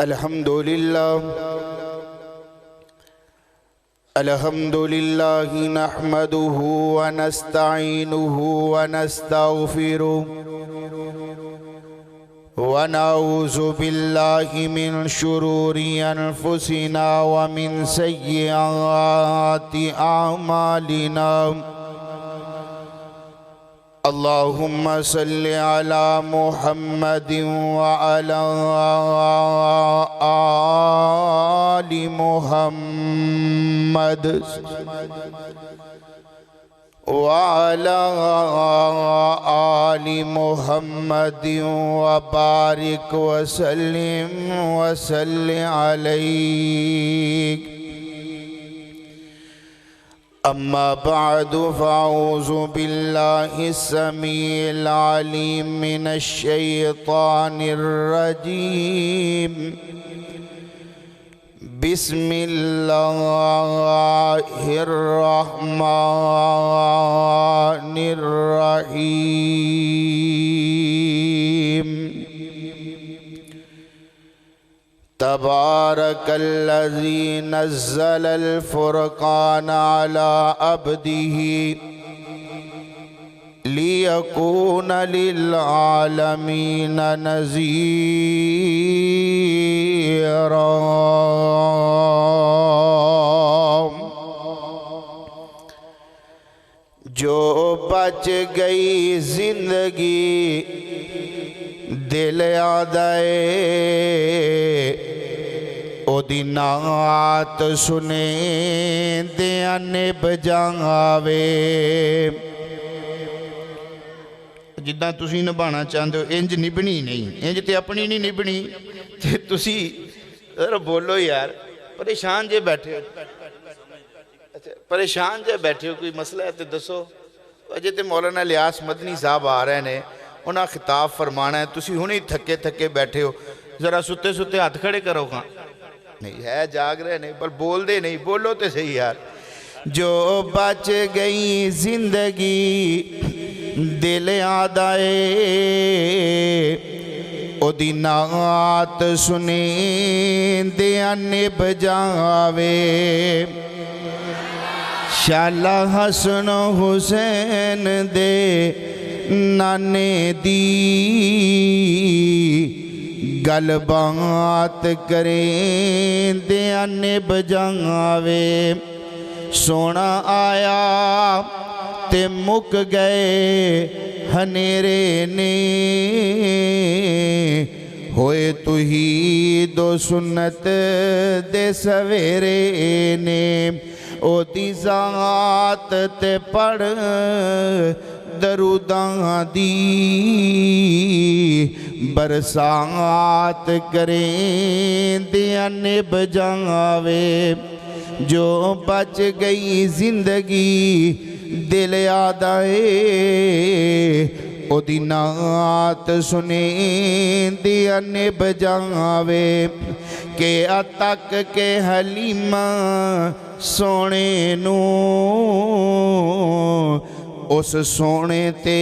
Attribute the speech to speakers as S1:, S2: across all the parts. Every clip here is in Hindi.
S1: अल्हम्दुलिल्लाह नहमदुहु व नस्तईनुहु व नस्तगफिरुहु व नऊज़ु बिल्लाहि मिन शुरूरि अनफुसिना व मिन सय्यिआति अमालिना। अल्लाहुम्मा सल्लि अला मुहम्मदिन व अला आलि मुहम्मद व अला आलि मुहम्मदिन व बारिक व सल्लिम अलैहि। अम्मा बअदु फ़अऊज़ु बिल्लाहि अस्समीइल अलीम मिनश शैतानिर रजीम। बिस्मिल्लाहिर रहमानिर रहीम। तबारकल्लज़ी नज़्ज़लल फ़ुरक़ान अला अब्दिही लियकून लिल आलमीन नज़ीरा। जो बच गई जिंदगी दिल आदाए ओदी नात सुने दिया निभ जावे। जिद्दां तुसी निभाना चाहते हो इंज निभनी नहीं, इंज ते अपनी नहीं निभनी ते तुसी बोलो यार। परेशान जे बैठे हो, अच्छा परेशान जे बैठे हो, कोई मसला है तो दसो। अजे तो मौलाना इलियास मदनी साहब आ रहे हैं, उन्हें खिताब फरमाना है, तुसी हुणे थके थके बैठे हो, जरा सुते सुते हाथ खड़े करो। हाँ नहीं है, जाग रहे नहीं पर बोलते नहीं, बोलो तो सही यार। जो बच गई जिंदगी दिल आदाए ओदी नात सुने दिया निभ जावे। शाला हसन हुसैन दे नाने दी गल बात करें दिया निभ जावे। सोना आया ते मुक गए हनेरे ने होए तुही दो सुन्नत दे सवेरे ने। ओदी ज़ात ते पढ़ दरूदां दी बरसात करें दिया निभ जावे। जो बच गई जिंदगी दिल आदाए ओदी नात सुने दिया निभ जावे। के अतक के हलीमा सोने नू उस सोने ते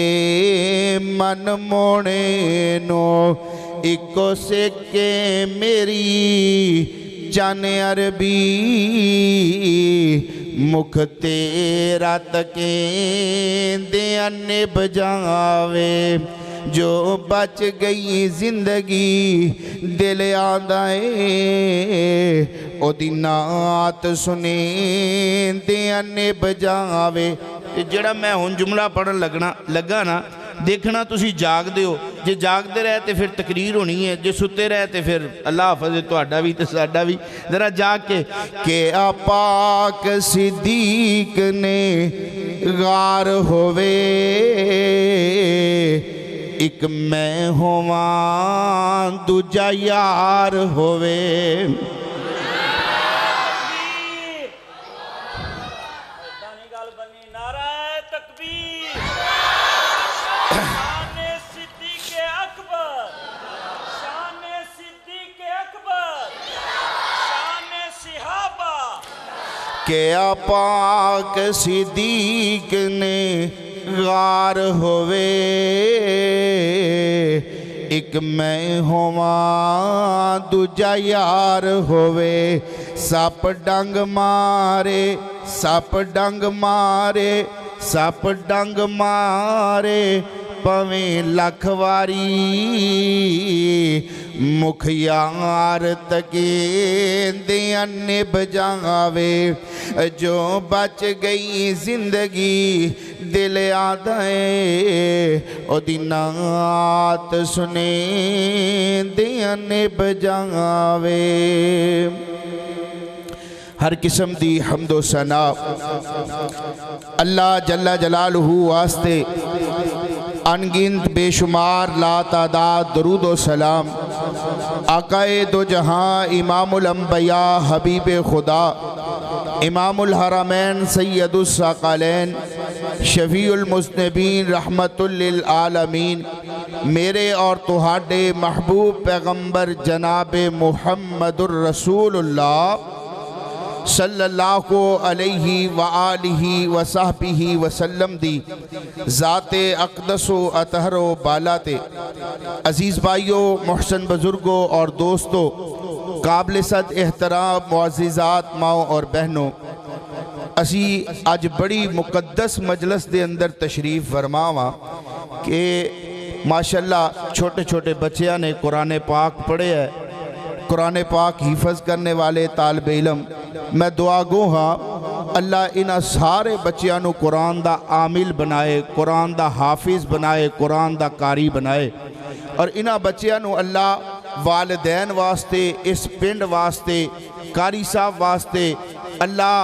S1: मन मोने नो। इको सिक्के मेरी चन अरबी मुख तेरा तके दिया निभ जावे। जो बच गई जिंदगी दिल आदाए ओदी नात सुने दिया निभ जावे। जड़ा मैं हुण जुमला पढ़न लगा ना, देखना तुसी जागदे हो। जे जागते रहे तो फिर तकरीर होनी है, जे सुते रहे तो फिर अल्लाह हाफिज़ तुहाडा भी तो साडा भी। जरा जाग के पाक सिद्दीक ने गार होवे एक मैं होवा दूजा यार होवे। क्या पाक सिद्दीक ने गार होवे एक मैं होवा दूजा यार होवे। सप डंग मारे, सप डंग मारे, सप डंग मारे, पवें लख वारी। मुख यार तके निभ जावे। जो बच गई जिंदगी दिल आदाए, ओदी नात सुने दिया निभ जावे। हर किस्म दी हम्दो सना अल्लाह जल्ला जलालहू वास्ते, अनगिनत बेशुमार ला तादाद दरूद व सलाम आकाए दो जहाँ इमामुल अंबिया हबीब खुदा इमामुल हरमैन सैयदुस सक़लैन शफीउल मुज़निबीन रहमतुल लिल आलमीन मेरे और तुहाडे महबूब पैगंबर जनाब मुहम्मदुर रसूलुल्लाह सल्लल्लाहु अलैहि व आलिहि व सहबिहि वसल्लम दी ज़ाते अक़दसो अतहरो बालाते। अज़ीज़ भाइयों, मोहसन बुज़ुर्गों और दोस्तों, काबिल सद एहतराम मुअज़्ज़िज़ात माओ और बहनों, असी अज बड़ी मुक़द्दस मजलिस दे अंदर तशरीफ़ फरमावा कि माशाअल्लाह छोटे छोटे बच्चियां ने कुरान पाक पढ़े है। कुरान पाक हिफज करने वाले तालिब इल्म, मैं दुआ गो हाँ अल्लाह इन्हां सारे बच्चों को कुरान दा आमिल बनाए, कुरान दा हाफिज बनाए, कुरान दा कारी बनाए। और इन्हां बच्चों को अल्लाह वालिदैन वास्ते, इस पिंड वास्ते, कारी साहब वास्ते, अल्लाह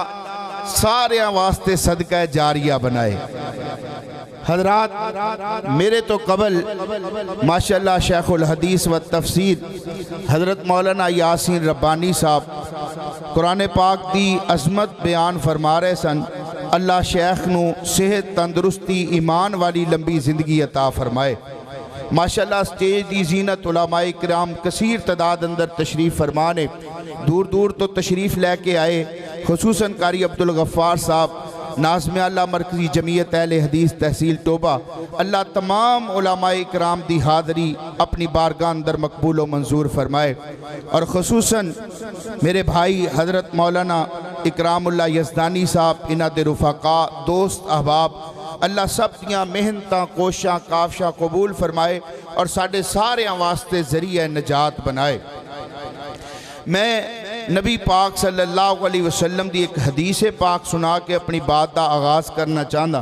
S1: सारियां वास्ते सदका जारिया बनाए। हजरात, मेरे तो कबल माशाअल्लाह शेखुल हदीस व तफसीर हज़रत मौलाना यासीन रब्बानी साहब कुरान पाक की अज़मत बयान फरमा रहे सन। अल्लाह शेख नू सेहत, तंदुरुस्ती, ईमान वाली लंबी ज़िंदगी अता फरमाए। माशाअल्लाह स्टेज की जीनत उलमाए किराम कसीर तादाद अंदर तशरीफ़ फरमा ने दूर दूर तो तशरीफ़ लैके आए। खुसूसन कारी अब्दुल गफ़्फ़ार साहब नाज़िम आला मरकज़ी जमीयत अहले हदीस तहसील टोबा, अल्लाह तमाम उलमाए किराम दी हाज़री अपनी बारगाह अंदर मकबूल व मंजूर फरमाए। और खुसूसन मेरे भाई हज़रत मौलाना इकरामुल्लाह यज़दानी साहब, इन्हां दे रुफ़ाका, दोस्त, अहबाब, अल्लाह सब दियाँ मेहनतां, कोशिशां, काविशां कबूल फरमाए और साढ़े सारे वास्ते ज़रिया नजात बनाए। मैं नबी पाक सल्लल्लाहु अलैहि वसल्लम की एक हदीस पाक सुना के अपनी बात का आगाज़ करना चाहता।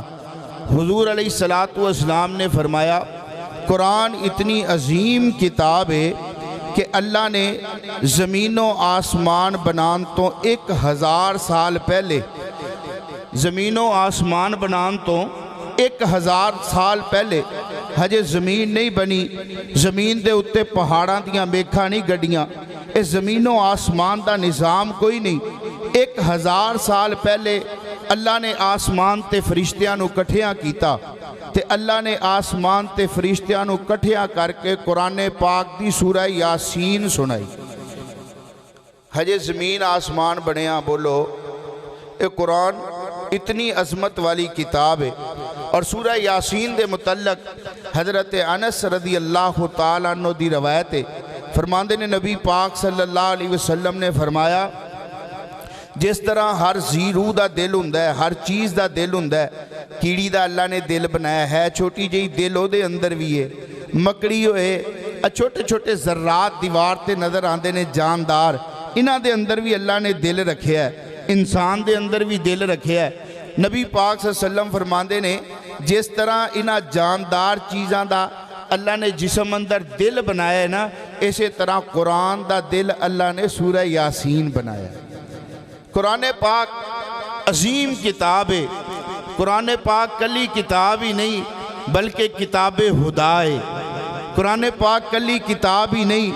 S1: हुज़ूर अलैहिस्सलातु वस्सलाम ने फरमाया, कुरान इतनी अजीम किताब है कि अल्लाह ने ज़मीनों आसमान बनान तो 1000 साल पहले, ज़मीनों आसमान बनान तो 1000 साल पहले हजे ज़मीन नहीं बनी, ज़मीन के उत्ते पहाड़ों दियाँ मेघां नहीं गड्डियाँ, इस ज़मीनों आसमान का निज़ाम कोई नहीं। 1000 साल पहले अल्लाह ने आसमान ते फरिश्तियां नू कठिया किया ते अल्लाह ने आसमान ते फरिश्तियां नू कठिया करके कुरान पाक की सूरह यासीन सुनाई। हजे ज़मीन आसमान बनया, बोलो ये कुरान इतनी अजमत वाली किताब है। और सूरह यासीन दे मुतल्लक हज़रत अनस रदी अल्लाह तआला अन्हु दी रवायत है, फरमाते ने नबी पाक सल्लल्लाहु अलैहि वसल्लम ने फरमाया, जिस तरह हर जी रूह का दिल हुंदा है, हर चीज़ का दिल हुंदा है, कीड़ी का अल्लाह ने दिल बनाया है, छोटी जी दिल उहदे अंदर भी है, मकड़ी होए, छोटे छोटे जर्रात दीवार ते नज़र आते हैं जानदार, इन्हां दे अंदर भी अल्लाह ने दिल रखे है, इंसान दे अंदर भी दिल रखे है। नबी पाक सल्लल्लाहु अलैहि वसल्लम फरमाते ने जिस तरह इन्हां जानदार चीज़ों का अल्लाह ने जिसम अंदर दिल बनाया है ना, इस तरह कुरान का दिल अल्लाह ने सूरह यासीन बनाया। कुरान पाक अजीम किताब है। कुरान पाक कली किताब ही नहीं बल्कि किताब हुदा है। कुरान पाक कली किताब ही नहीं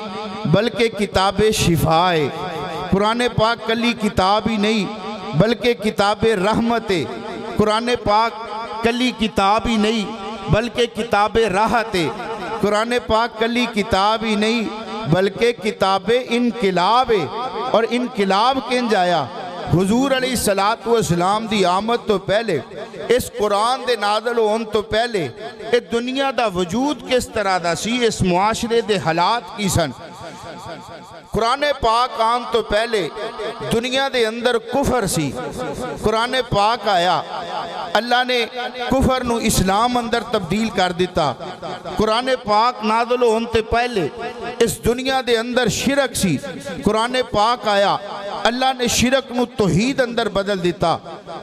S1: बल्कि किताब शिफा है। कुरान पाक कली किताब ही नहीं बल्कि किताब रहमत है। कुरान पाक कली किताब ही नहीं बल्कि किताब राहत है। कुरान पाक कली किताब ही नहीं बल्कि किताब इनकिलाब है। और इनकिलाब किंज आया? हुजूर अलैहिस्सलातु वस्सलाम दी आमद तो पहले, इस कुरान दे नाज़िल होने तो पहले ये दुनिया दा वजूद किस तरह दा सी, इस मुआशरे दे हालात की सन। कुरान पाक आने तो पहले दुनिया के अंदर कुफर सी। कुरान पाक आया, अल्लाह ने कुफर नू इस्लाम अंदर तब्दील कर दिता। कुरान पाक नाज़िल होने तो पहले इस दुनिया के अंदर शिरक सी। कुरान पाक आया, अल्लाह ने शिरक नू तौहीद अंदर बदल दिता।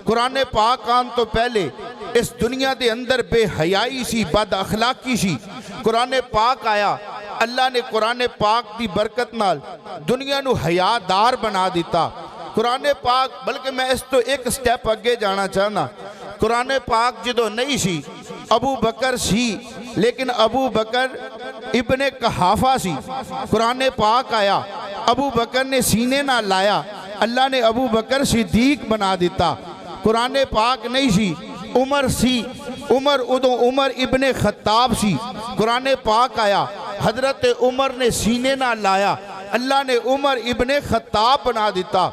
S1: कुरान पाक आने तो पहले इस दुनिया के अंदर बेहयाई सी, बद अखलाकी सी। कुरान पाक आया, अल्लाह ने कुरान पाक की बरकत नाल दुनिया नू हयादार बना दिता। कुरान पाक, बल्कि मैं इस तो एक स्टैप अगे जाना चाहना। कुरान पाक जो नहीं सी, अबू बकर सी, लेकिन अबू बकर इब्ने कहाफा सी। कुरान पाक आया, अबू बकर ने सीने ना लाया, अल्लाह ने अबू बकर सिद्दीक बना दिता। कुरान पाक नहीं सी, उमर सी, उमर उदों उमर इब्ने खत्ताब सी। कुरान पाक आया, हजरत उमर ने सीने ना लाया, अल्लाह ने उमर इब्ने खत्ताब बना दिता।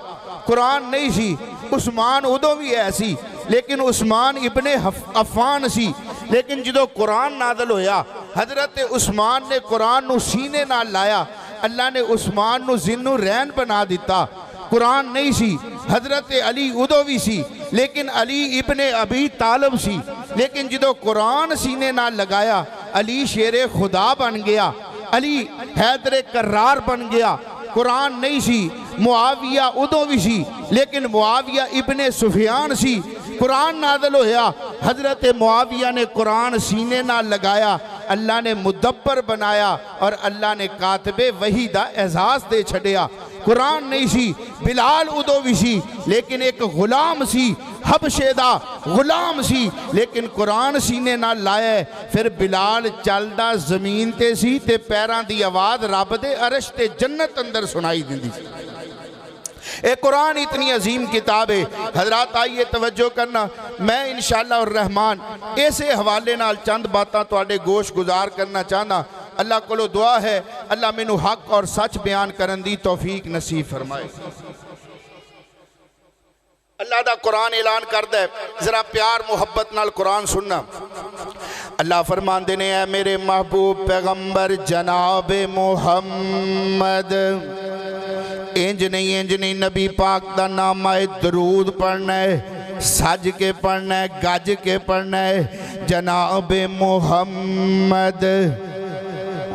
S1: कुरान नहीं सी, उस्मान उदों भी ऐसी, लेकिन उस्मान इब्ने अफान सी। लेकिन जो कुरान नाज़िल होया, हजरत उस्मान ने कुरान नू सीने ना लाया, अल्लाह ने उस्मान नू जिन्नू रैन बना दिता। कुरान नहीं सी, हजरत अली उदो भी सी, लेकिन अली इब्ने अबी तालिब सी। लेकिन जो कुरान सीने ना लगाया, अली शेरे खुदा बन गया, अली हैदर कर्रार बन गया। कुरान नहीं सी, मुआविया उदो भी सी, लेकिन मुआविया इब्ने सुफियान सी। कुरान नाज़िल होया, हजरत मुआविया ने कुरान सीने ना लगाया, अल्लाह ने मुदब्बर बनाया और अल्लाह ने कातबे वही दा एजाज दे छड़िया। कुरान नहीं सी, बिलाल उदो भी सी, लेकिन एक गुलाम सी, हबशे दा गुलाम सी, लेकिन कुरान सीने ना लाया। फिर बिलाल चलदा जमीन ते सी ते पैरां दी आवाज़ रब दे अरश ते जन्नत अंदर सुनाई दिंदी सी। एक कुरान इतनी अजीम किताब है। हजरात आइए तवज्जो करना, मैं इंशाअल्लाह और रहमान ऐसे हवाले नाल चंद बातां तुहाडे गोश गुजार करना चाहना। अल्लाह कोलो दुआ है, अल्लाह मैनू हक और सच बयान करन दी तौफीक नसीब फरमाए। अल्लाह दा कुरान ऐलान करदा है, जरा प्यार मुहब्बत नाल कुरान सुनना। अल्लाह फरमांदे ने, ऐ मेरे महबूब पैगंबर जनाब मुहम्मद, इंज नहीं नबी पाक का नाम आए दरूद पढ़ना है, सज के पढ़ना है, गज के पढ़ना है। जनाब मुहम्मद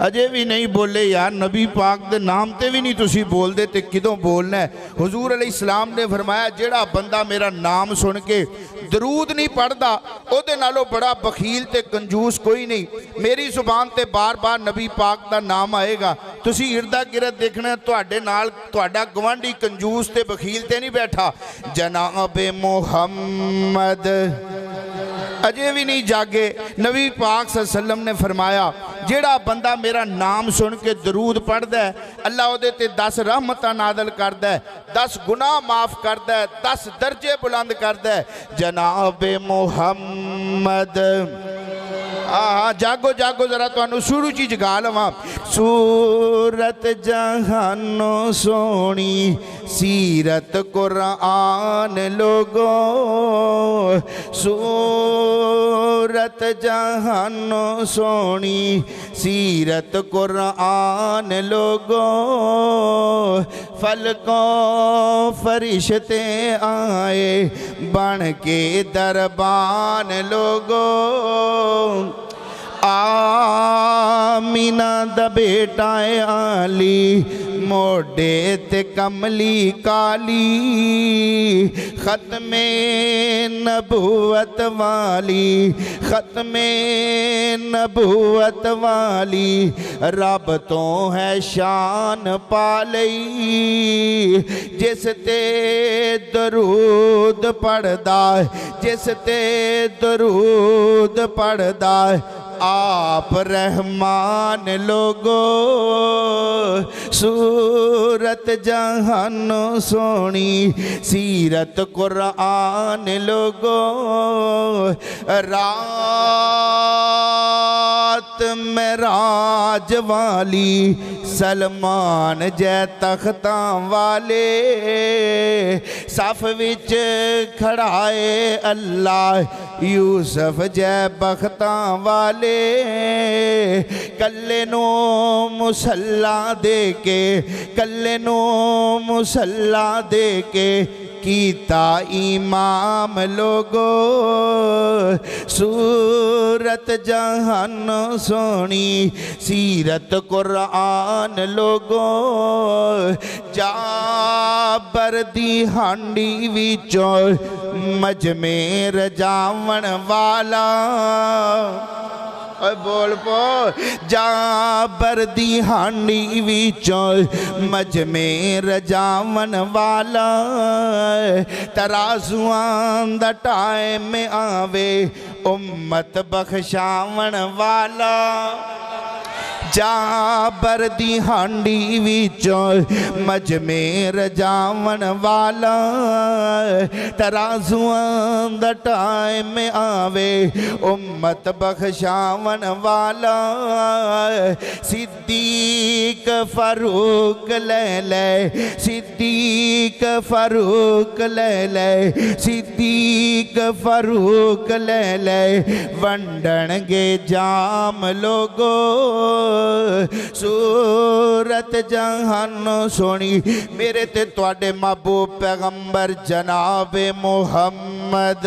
S1: अजे भी नहीं बोले यार, नबी पाक दे नाम ते भी नहीं तुसी बोलते तो किदों बोलना है। हुजूर अलैहिस्सलाम ने फरमाया, जेड़ा बंदा मेरा नाम सुन के दरूद नहीं पढ़ता, ओदे नालों बड़ा बखील ते कंजूस कोई नहीं। मेरी जुबान ते बार बार नबी पाक का नाम आएगा, तुसी इर्दा गिरद देखना, तुहाडे नाल तुहाडा गवांढी कंजूस ते बखील ते नहीं बैठा। जनाब मुहम्मद अजे भी नहीं जागे। नबी पाक सल्लल्लाहु अलैहि वसल्लम ने फरमाया, जेड़ा बंदा मेरा नाम सुन के दरूद पढ़दा है, अल्लाह उहदे ते 10 रहमतां नाज़िल करदा है, 10 गुनाह माफ़ करदा है, 10 दर्जे बुलंद करदा है। जनाब मुहम्मद हाँ जागो जागो, जरा तुहानू शुरू च जगा लवां। सूरत जहानो सोनी सीरत कुरान लोगो, सूरत जहानो सोनी सीरत कुरान लोगो, फलकों फरिश्ते आए बन के दरबान लोगो। आमीना दा बेटा आली मोडे ते कमली काली, खत्मे नबूवत वाली, खत्मे नबूवत वाली, रब तो है शान पालई। जिस ते दरूद पढ़दा, जिस ते दरूद पढ़दा, आप रहमान लोगो। सूरत जहानो सोनी सीरत कुरान लोगो। रात मेराज वाली सलमान जै तख्ता वाले, सफ विच खड़ाए अल्लाह यूसुफ जै बख्ता वाले। कल्ले नू मुसल्ला दे के, कल्ले नू मुसल्ला दे के कीता इमाम लोगो। सूरत जहान सोनी सीरत कुरान लोगो। जाबर दी हांडी विचों मजमेर जावन वाला, बोल पो। जाबर दी हांडी विचों मजमेर जावन वाला, तराजुआं दा टाइम आवे उम्मत बख्शावन वाला। जाबर दी हांडी विचों मजमेर जावन वाला, तराजुआं दा टाइम आवे उम्मत बख्शावन वाला। सिद्दीक फारूक ले ले, सिद्दीक फारूक ले ले, सिद्दीक फारूक ले ले, वंडन गे जाम लोगो। सूरत जहान सोनी मेरे ते तुहाडे महबूब पैगंबर जनाब मुहम्मद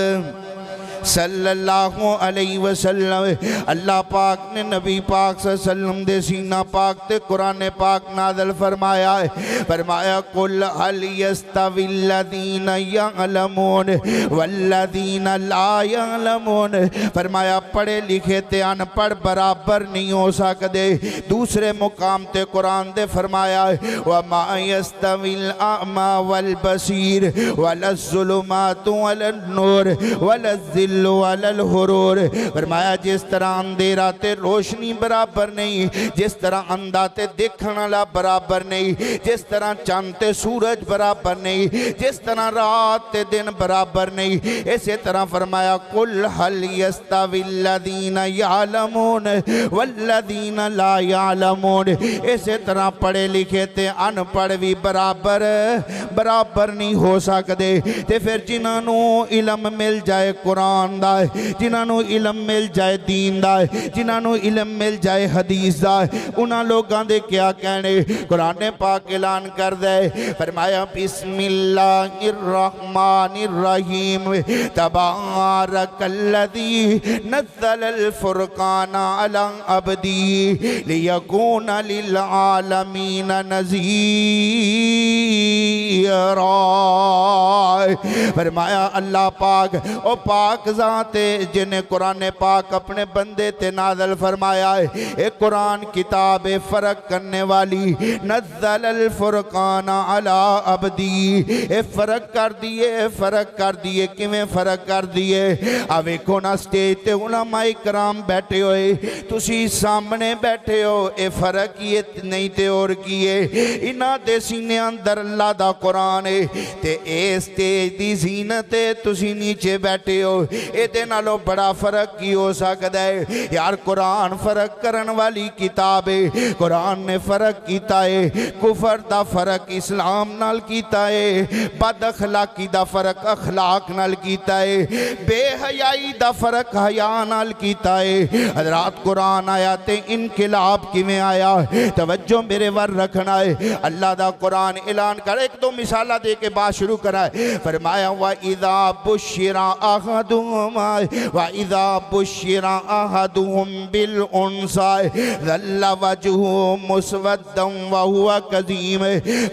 S1: सल्लल्लाहु अलैहि वसल्लम। अल्लाह पाक ने नबी पाक सल्लल्लाहु दे सीना पाक ते कुरान पाक नाज़िल फरमाया है। फरमाया कुल हल यस्तविल्लज़ीना यअलमून वल्लज़ीना ला यअलमून। फरमाया पढ़े लिखे ते अनपढ़ बराबर नहीं हो सकते। दूसरे मुकाम ते कुरान दे फरमाया वमा यस्तविल अमा वल बसीर वलज़्ज़ुलुमातु वलन नूर वलज़्ज़िल हुरूर। फरमाया जिस तरह अंधेरा ते रोशनी बराबर नहीं, जिस तरह अंधा ते देखने वाला बराबर नहीं, जिस तरह चंद ते सूरज बराबर नहीं, जिस तरह रात ते दिन बराबर नहीं, इसी तरह फरमाया कुल हल यस्तविल्लज़ीना यअलमून वल्लज़ीना ला यअलमून। इसी तरह पढ़े लिखे ते अनपढ़ भी बराबर बराबर नहीं हो सकते। ते फिर जिन्होंने इलम मिल जाए कुरान दा, जिन्होंने इलम मिल जाए दीन दा, जिन्होंने इलम मिल जाए हदीस दा, उन्हां लोगों दे क्या कहने। कुरान पाक ऐलान कर दे फरमाया बिस्मिल्लाहिर रहमानिर रहीम तबारकल्लज़ी नज़्ज़लल फुरकाना अला अब्दी लियकूना लिल आलमीन नज़ीरा। फरमाया अल्लाह पाक ओ पाक ज़ाते जिन्हें कुरान पाक अपने बंदे ते नाज़िल फरमाया है। एक कुरान किताब फ़र्क करने वाली नज़्ज़लल फुरकाना अला अब्दी। ए फ़र्क कर दिए, फ़र्क कर दिए। किवें फ़र्क कर दिए? आ वेखो ना स्टेज ते उलमा इकराम बैठे होए, तुसी सामने बैठे हो। ए फ़र्क ही नहीं ते और की है। इन्हां दे सीने अंदर अल्लाह दा कुरान है ते ए स्टेज दी ज़ीनत है, तुसी नीचे बैठे हो। ये नालों बड़ा फर्क की हो सकता है यार। कुरान फर्क करने वाली किताब है। कुरान ने फर्क किया है कुफर दा फर्क इस्लाम नाल किया है, बद अखलाकी दा फर्क अखलाक नाल किया है, बेहयाई दा फर्क हया नाल किया है। हज़रात कुरान आया ते इनकलाब किवें आया, तवज्जो मेरे वर रखना है। अल्लाह दा कुरान ऐलान कर, एक दो मिसाला दे के बात शुरू करा है। फरमाया व इज़ा बुश्शिरा अहदुहुम व इज़ा बुश्शिरा अहदुहुम बिल उन्सा ज़ल्ला वजहु मुस्वद्दन व हुवा कज़ीम।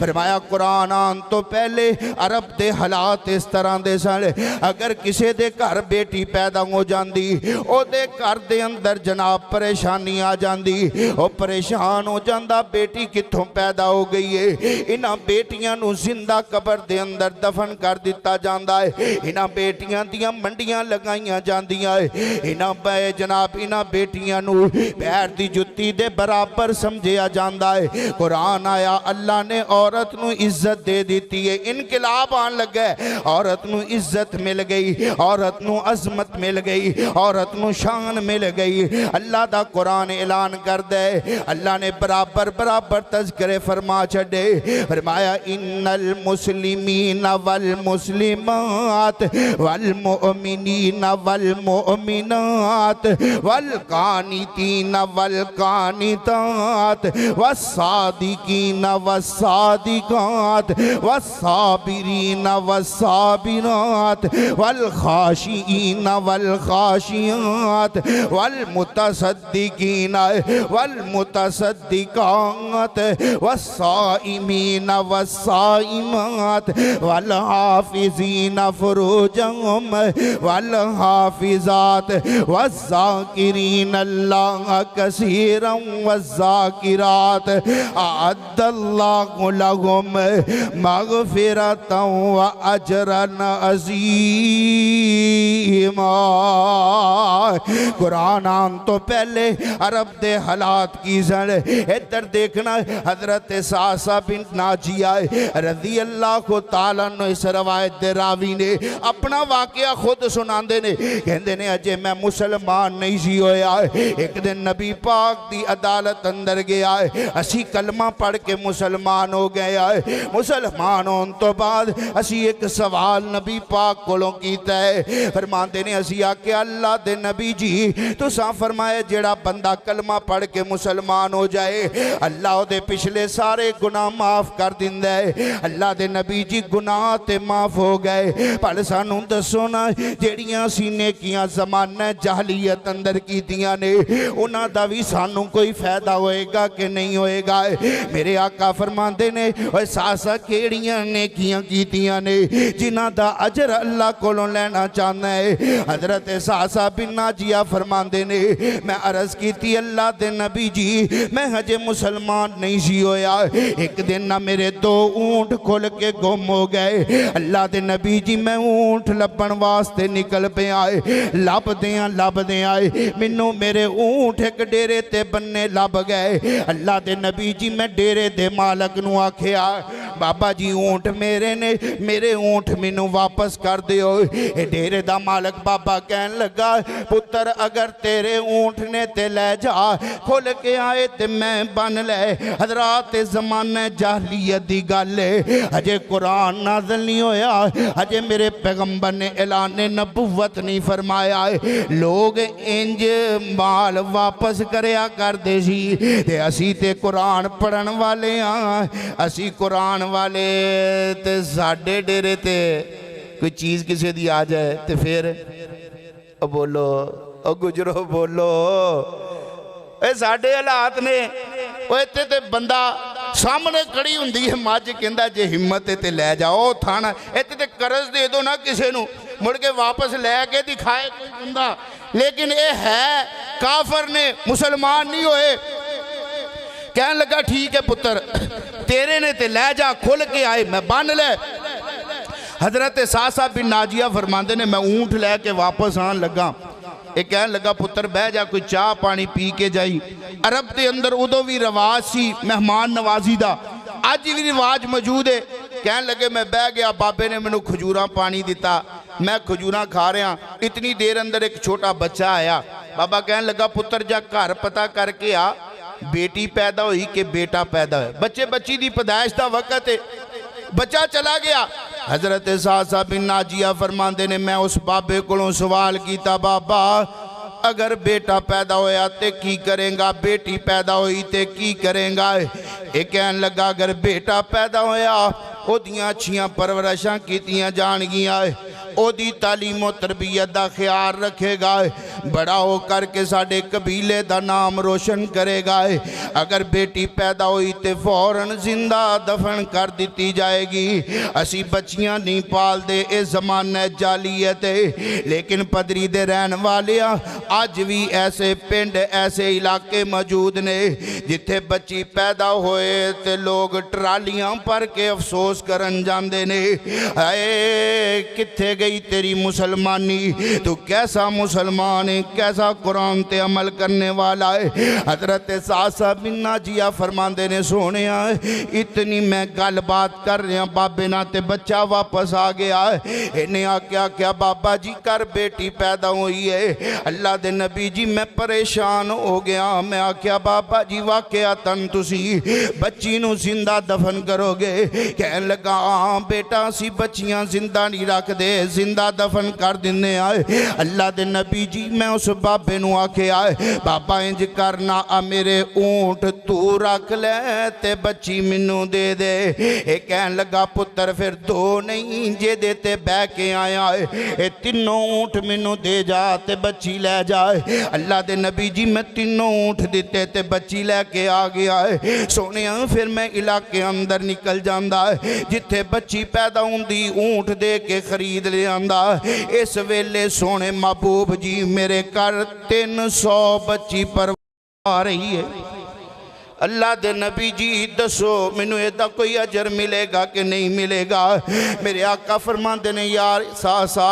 S1: फरमाया कुरान आन तो पहले अरब दे हालात इस तरह दे सन। अगर किसी दे घर बेटी पैदा हो जाती, ओदे घर दे अंदर जनाब परेशानी आ जाती, वो परेशान हो जाता बेटी कित्थों पैदा हो गई है। इन्हां बेटियां नूं जिंदा कबर दे अंदर दफन कर दिता जाता है। इन्हां बेटियां दियां मंडियां लगाइयां जांदियां है। इन्हां जनाब इन्हां बेटियां नूं पैर दी जुत्ती दे बराबर समझिया जाता है। कुरान आया, अल्लाह ने औरत नूं इज्जत दे दी है। इनकलाब आन लगा, औरत नूं इज्जत मिल गई, औरत नूं अजमत मिल गई, औरत नूं शान मिल गई। अल्लाह दा कुरान ऐलान कर दे, अल्लाह ने बराबर बराबर तज़किरे फरमा छड़े। फरमाया इन्नल मुस्लिमीन वल मुस्लिमात वल मुमिनीन वल मुमिनात वल कानितीन वल कानितात वस्सादिकीन वस्सादिकात वस्साबिरीन वस्साबिरात वल खाशिईन वल खाशियात वल मुतसद्दिकीन वल मुतसद्दिकात वस्साइमीन वस्साइमात वल हाफिजीन फुरूजहुम वल हाफिजात वज़्ज़ाकिरीन अल्लाह कसीरन वज़्ज़ाकिरात अअद्दल्लाहु लहुम मग़फ़िरतन व अजरन अज़ीमा। कुरान आन तो पहले अरब दे हालात की सन। इधर देखना हजरत सासा बिन नाजिया रज़ी अल्लाह तआला अन्हु इस रवायत दे रावी ने अपना वाकया खुद सुनाते ने। कहते ने अजे मैं मुसलमान नहीं सी होया, एक दिन नबी पाक दी अदालत अंदर गया, असी कलमा पढ़ के मुसलमान हो गया। मुसलमान होने तो बाद असी एक सवाल नबी पाक कोलों कीता है। फरमाते ने असी आके अल्लाह दे नबी जी तुसां फरमाया जेड़ा बंदा कलमा पढ़ के मुसलमान हो जाए अल्लाह दे पिछले सारे गुनाह माफ कर दिंदा है। अल्लाह दे नबी जी गुनाह ते माफ हो गए, पर सानू दसो ना जेड़ियां सी नेकियां ज़माना जहलीयत अंदर कीतियां ने उन्हां दा भी सानू कोई फायदा होएगा कि नहीं होएगा। मेरे आका फरमांदे ने ओए सासा केड़ियां नेकियां कीतियां ने जिन्हां दा अजर अल्लाह कोलों लेना चाहना है। हजरत सासा बिन नाजिया फरमांदे ने मैं अर्ज कीती अल्लाह दे नबी जी मैं हजे मुसलमान नहीं सी होया, एक दिन ना मेरे दो ऊंट खुल के गुम हो गए। अल्लाह दे नबी जी मैं ऊंट लभण वास्ते निकल पे आए, लभदे आए मैनू मेरे ऊंट एक डेरे ते बन्ने लभ गए। अल्लाह दे नबी जी मैं डेरे दे मालक नू आखिया बाबा जी ऊंट मेरे ने, मेरे ऊंट मैनू वापस कर दिओ। डेरे दा मालक बाबा कहन लगा पुत्र अगर तेरे ऊंट ने ते ले जा खुल के आए ते मैं बन ले। हजरात ज़माने जाहलियत दी गल है, अजे कुरान नाज़िल नहीं होया, अजे मेरे पैगंबर ने ऐलान नबुव्वत नहीं फरमाया। लोग इंज माल वापस करया करदे सी ते असी ते कुरान पढ़न वाले हाँ, असी कुरान वाले ते साडे डेरे ते कोई चीज़ किसी दी आ जाए तो फिर बोलो ओ गुजरो बोलो ए साडे हालात ने इत्थे ते बंदा सामने खड़ी हुंदी है मझ कहंदा जे हिम्मत है ते लै जाओ थाना इत्थे ते कर्ज दे दो ना किसी नूं मुड़ के वापस लैके दिखाए कोई बंदा, लेकिन ये है काफर ने मुसलमान नहीं होए। कहन लगा ठीक है पुत्र तेरे ने ते लै जा खुल के आए मैं बन ले। हजरत सासा बिन नाजिया फरमाते ने मैं ऊँट लैके वापस आन लगा, ये कहन लगा पुत्र बह जा कोई चाह पानी पी के जाई। अरब के अंदर उदों भी रिवाज सी मेहमान नवाजी का, अज भी रिवाज मौजूद है। कहन लगे मैं बह गया, बाबे ने मैनू खजूरा पानी दिता, मैं खजूरा खा रहा, इतनी देर अंदर एक छोटा बच्चा आया। बाबा कहन लगा पुत्र जा घर पता करके आ बेटी पैदा हुई कि बेटा पैदा है। बच्चे बच्ची की पैदाइश का वक्त है, बच्चा चला गया। हजरत सासा बिन नाजिया फरमाते ने मैं उस बाबे को सवाल किया बाबा अगर बेटा पैदा होया ते की करेंगा, बेटी पैदा हुई ते की करेंगा। ये कहन लगा अगर बेटा पैदा होया ओदियां अच्छियां परवरिशां कीतियां जाणगियां, ओदी तालीमो तरबियत का ख्याल रखेगा, बड़ा हो करके साडे कबीले का नाम रोशन करेगा। अगर बेटी पैदा हुई तो फौरन जिंदा दफन कर दी जाएगी। असी बच्चियां नहीं पालते, इस जमाने जालीयत है, लेकिन पदरी दे रहन वाले अज भी ऐसे पिंड ऐसे इलाके मौजूद ने जिथे बच्ची पैदा होए तो लोग ट्रालियां भर के अफसोस करन जांदे ने। हाय किथे गई तेरी मुसलमानी, तू कैसा मुसलमान है, कैसा कुरान ते अमल करने वाला है। हजरत सासा बिन नाजिया फरमाते ने सोने इतनी मैं गल बात कर रहा बाबे ना ते बच्चा वापस आ गया। इन्हें आख्या क्या बाबा जी कर बेटी पैदा हुई है। अल्लाह दे नबी जी मैं परेशान हो गया, मैं आख्या बाबा जी वाकया तन तुसी बच्ची नू जिंदा दफन करोगे। कह कहन लगा बेटा असी बच्चियां जिंदा नहीं रखते, जिंदा दफन कर दिंदे आए। अल्लाह दे नबी जी मैं उस बाबे नूं आखिया बाबा इंज करना आ मेरे ऊंट तू रख ले ते बच्ची मैनू दे दे। ये कहन लगा पुत्र फिर दो नहीं जे देते बह के आया ये तीनों ऊंट मैनू दे जा ते बच्ची ले जाए। अल्लाह दे नबी जी मैं तीनों ऊंट दिते ते बच्ची लैके आ गया है। सोने फिर मैं इलाके अंदर निकल जाता है जिथे बच्ची पैदा होंदी ऊंट दे के खरीद ले आंदा। इस वेले सोने महबूब जी मेरे घर 300 बच्ची पर आ रही है। अल्लाह दे नबी जी दसो मैनू इदा कोई अजर मिलेगा कि नहीं मिलेगा? मेरे आका फरमाते ने यार सा सा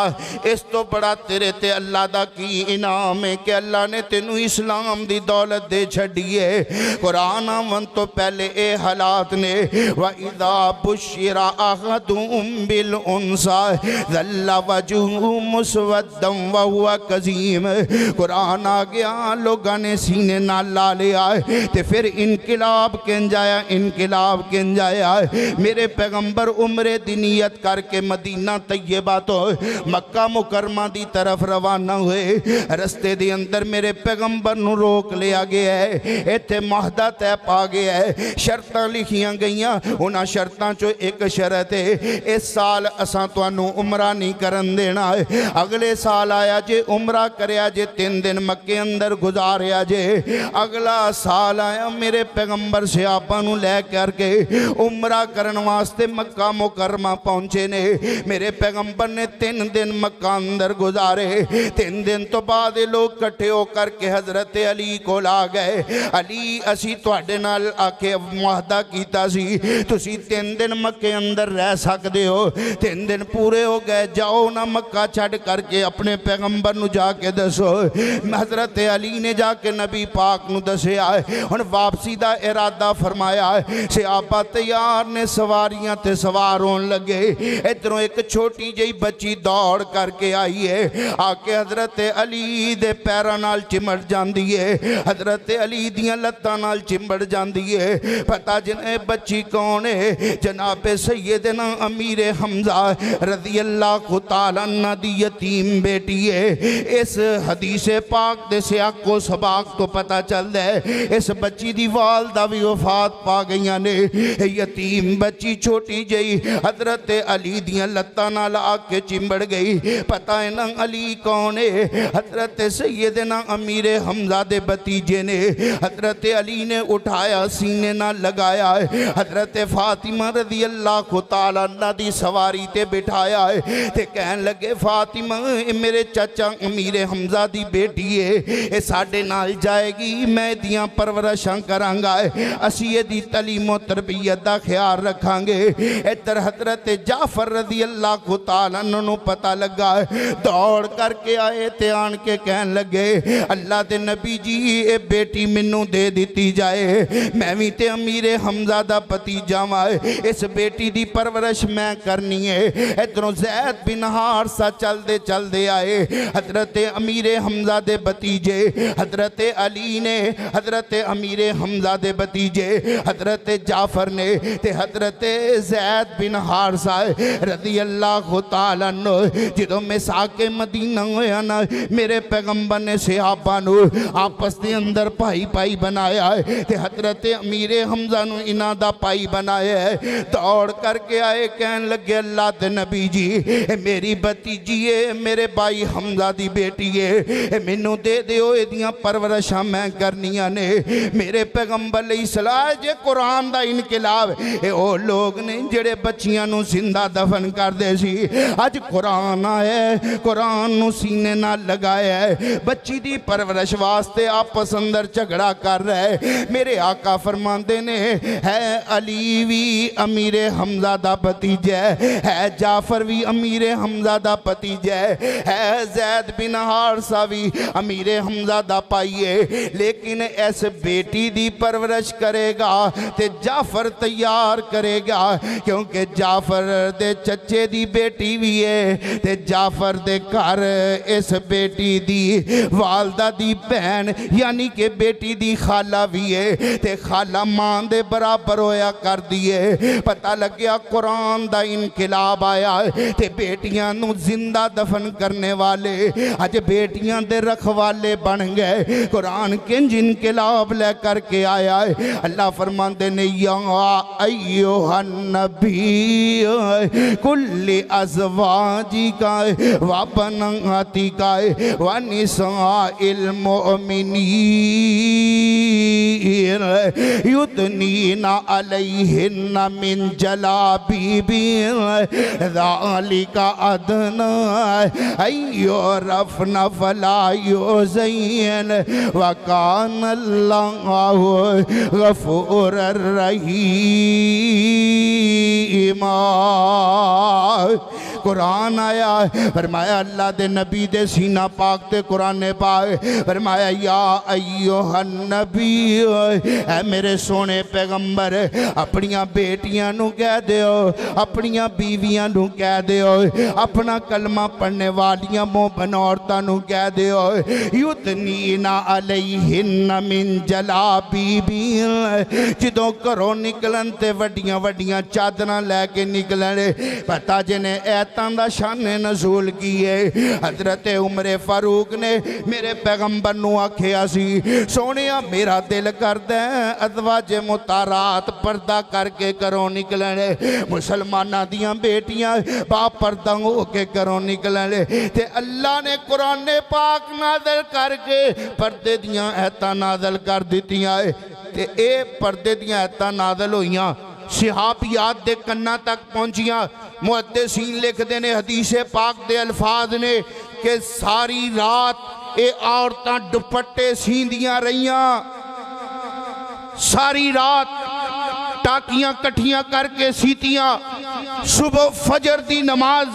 S1: इस तो बड़ा तेरे ते अल्लाह दा की इनाम है कि अल्लाह ने तेनू इस्लाम दी दौलत दे छड़ी है। कुरान आवन तो पहले ये हालात ने व इदा बुशिरा अहदुम बिल उनसा ज़ल्ला वजहु मुस्वद्दम व हुवा कज़ीम। कुरान आ गया लोगों ने सीने नाल ला लिया ते फिर इनकलाब किन जाया, इनकलाब किन जाया। मेरे पैगंबर उम्रे दी नियत करके मदीना तैयबा तो मक्का मुकरमा दी तरफ रवाना हुए। रस्ते दे अंदर मेरे पैगंबर नू रोक लिया गया है। इत्थे महदा तय पा गया है, शर्तां लिखियां गईयां। उन्हां शर्तां चो एक शर्त है इस साल असां तुहानू उमरा नहीं करन देना है। अगले साल आया जे उमरा करया जे 3 दिन मक्के अंदर गुजारिया जे। अगला साल आया मेरे पैगंबर सहाबा नू लै करके उमरा करन वास्ते मक्का मुकरमा पहुंचे ने। मेरे पैगंबर ने 3 दिन मक्का अंदर गुजारे। 3 दिन तो बाद लोग इकट्ठे होकर के हजरत अली को ला गए। अली असी तुहाडे नाल आके मुआहदा कीता सी तुसी 3 दिन मक्के अंदर रह सकदे हो। 3 दिन पूरे हो गए, जाओ ना मक्का छड़ करके अपने पैगंबर नू जाके दसो। हजरत अली ने जाके नबी पाक नू दसिया हुण वापसी दा इरादा फरमाया। सहाबा तैयार ने, सवारियां ते सवार होने लगे। इधरों एक छोटी जी बच्ची दौड़ करके आई है, आके हजरत अली दे पैरां नाल चिमड़ जाती है, हजरत अली दियां लत्तां नाल चिमड़ जाती है। पता जिन्हें बच्ची कौन है? जनाब सैयदना अमीर हमजा रज़ी अल्लाह तआला अन्हु दी यतीम बेटी है। इस हदीस पाक दे सियाको सबाक तो पता चलता है इस बच्ची दी वालदा भी वफात पा गई ने। यतीम बच्ची छोटी जही हजरत अली दियां लत्तां नाल आके चिंबड़ गई। पता है ना अली कौन है? हजरत सैयदना अमीर हमजा दे भतीजे ने। हजरत अली ने उठाया, सीने नाल लगाया, हजरत फातिमा रज़ी अल्लाह तआला अन्हा दी सवारी ते बिठाया ते कहन लगे फातिमा मेरे चाचा अमीर हमजा दी बेटी है, ये साडे नाल जाएगी, मैं दियां परवरिशां करांगा, असी इहदी तलीमो तरबियत दा ख्याल रखांगे। इधर हजरत जाफर रज़ी अल्लाह तआला अन्हु नूं पता लगा, दौड़ करके आए ते आन के कहन लगे अल्लाह दे नबी जी ये बेटी मैनू दे दी जाए, मैं भी ते अमीर हमजा दा भतीजा वां, इस बेटी दी परवरिश मैं करनी है। इधरों ज़ैद बिन हारिसा चलदे चलदे आए। हजरत अमीर हमजा दे भतीजे हजरत अली ने, हजरत अमीर हमजा दे भतीजे हजरत जाफर ने ते हजरत ज़ैद बिन हारिसा रज़ी अल्लाह तआला अन्हु जदों मिसाके मदीना होया ना, मेरे पैगंबर ने सहाबा नू आपस दे अंदर भाई भाई बनाया ते हजरत अमीर हमजा नू इन्हां दा भाई बनाया है। दौड़ करके आए, कहन लगे अल्लाह दे नबी जी मेरी भतीजी है, मेरे भाई हमजा दी बेटी है, मैनू दे दिओ, इहदियां परवरिशां मैं करनियां ने। मेरे पैगंबर लई सलाह जे कुरान दा इनकलाब ए ओ लोग ने जेड़े बच्चियां नू जिंदा दफन करदे सी। अज कुरान आया, कुरान नू सीने नाल लगाया है, बच्ची दी परवरिश वास्ते आपस अंदर झगड़ा कर रहा है। मेरे आका फरमांदे ने है अली भी अमीर हमजा दा भतीजा है, जाफर भी अमीर हमजा दा भतीजा है, ज़ैद बिन हारिसा भी अमीर हमजा दा भाई है, लेकिन इस बेटी दी परवरिश करेगा ते जाफर तैयार करेगा, क्योंकि जाफर दे चचे दी बेटी भी है ते जाफर दे घर इस बेटी दी वालदा दी भैन यानी कि बेटी दी खाला भी है ते खाला मां दे बराबर होया कर दिए। पता लग्या कुरान दा इनकलाब आया ते बेटियां नू जिंदा दफन करने वाले अज बेटियां दे रखवाले बन गए। कुरान किंज इनकलाब ले करके आया है। अल्लाह फरमाते ने या अय्युहन नबी कुल्ली अज़वाजिका व बनातिका व निसाइल मुमिनीन युदनीना अलैहिन्ना मिन जलाबीबिन ज़ालिका अदना अय्युरफ़ना फला युज़य्यन व कानल्लाहु गफ़ूरर रहीमा। कुरान आया फरमाया अल्लाह दे नबी दे सीना पाक ते कुरान पाक फरमाया या अय्युहन नबी ऐ मेरे सोने पैगंबर अपनियां बेटियां नू कह दियो, अपनियां बीवियां नू कह दियो, अपना कलमा पढ़ने वालियां मोमन औरतां नू कह दियो युदनीना अलैहिन्ना मिन जलाबीबिन जदों घरों निकलन ते वड्डियां वड्डियां चादरां लैके निकलन। पता जिन्हें ऐतां दा शाने नज़ूल की है। हजरत उमर फारूक ने मेरे पैगंबर नू आखिया सी सोनिया मेरा दिल करदा अज़वाजे मुतारात पर्दा करके घरों निकलन, मुसलमाना दियां बेटियां बापर्दा हो के घरों निकलन ते अल्लाह ने कुरान पाक नाज़िल करके पर्दे दियां ऐतां नाज़िल कर दित्तियां ते ए पर्दे दियां ऐतां नाज़िल होईयां सहाबियात दे कन्ना तक पहुंचियां। मुहद्दिसीन लिखते ने हदीसे पाक दे अल्फाज ने कि सारी रात ये औरतां दुपट्टे सींदियां रहियां, सारी रात टाकियां कट्ठियां करके सीतियां, सुबह फजर दी नमाज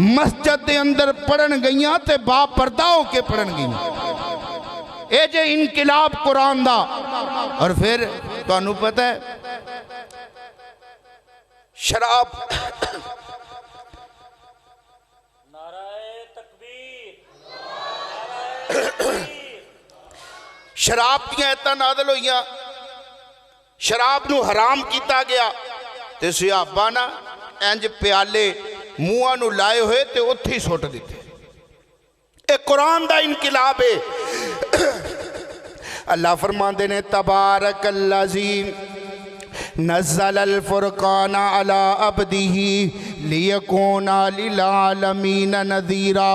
S1: मस्जिद के अंदर पढ़न गईयां ते बाप पर्दा होके पढ़न गईयां। ये जे इनकलाब कुरान दा। और फिर तुहानू पता है शराब शराब दी ऐतां नाज़िल होईयां, शराब नू हराम किया गया ते सहाबा ना इंज प्याले मूँह नू लाए हुए ते उत्थे ही सुट दिते। ये कुरान दा इनकलाब है। अल्लाह फरमाते ने तबारकल्लज़ी नज़्ज़लल फ़ुरक़ाना अला अब्दिही लियकूना लिल आलमीन नज़ीरा।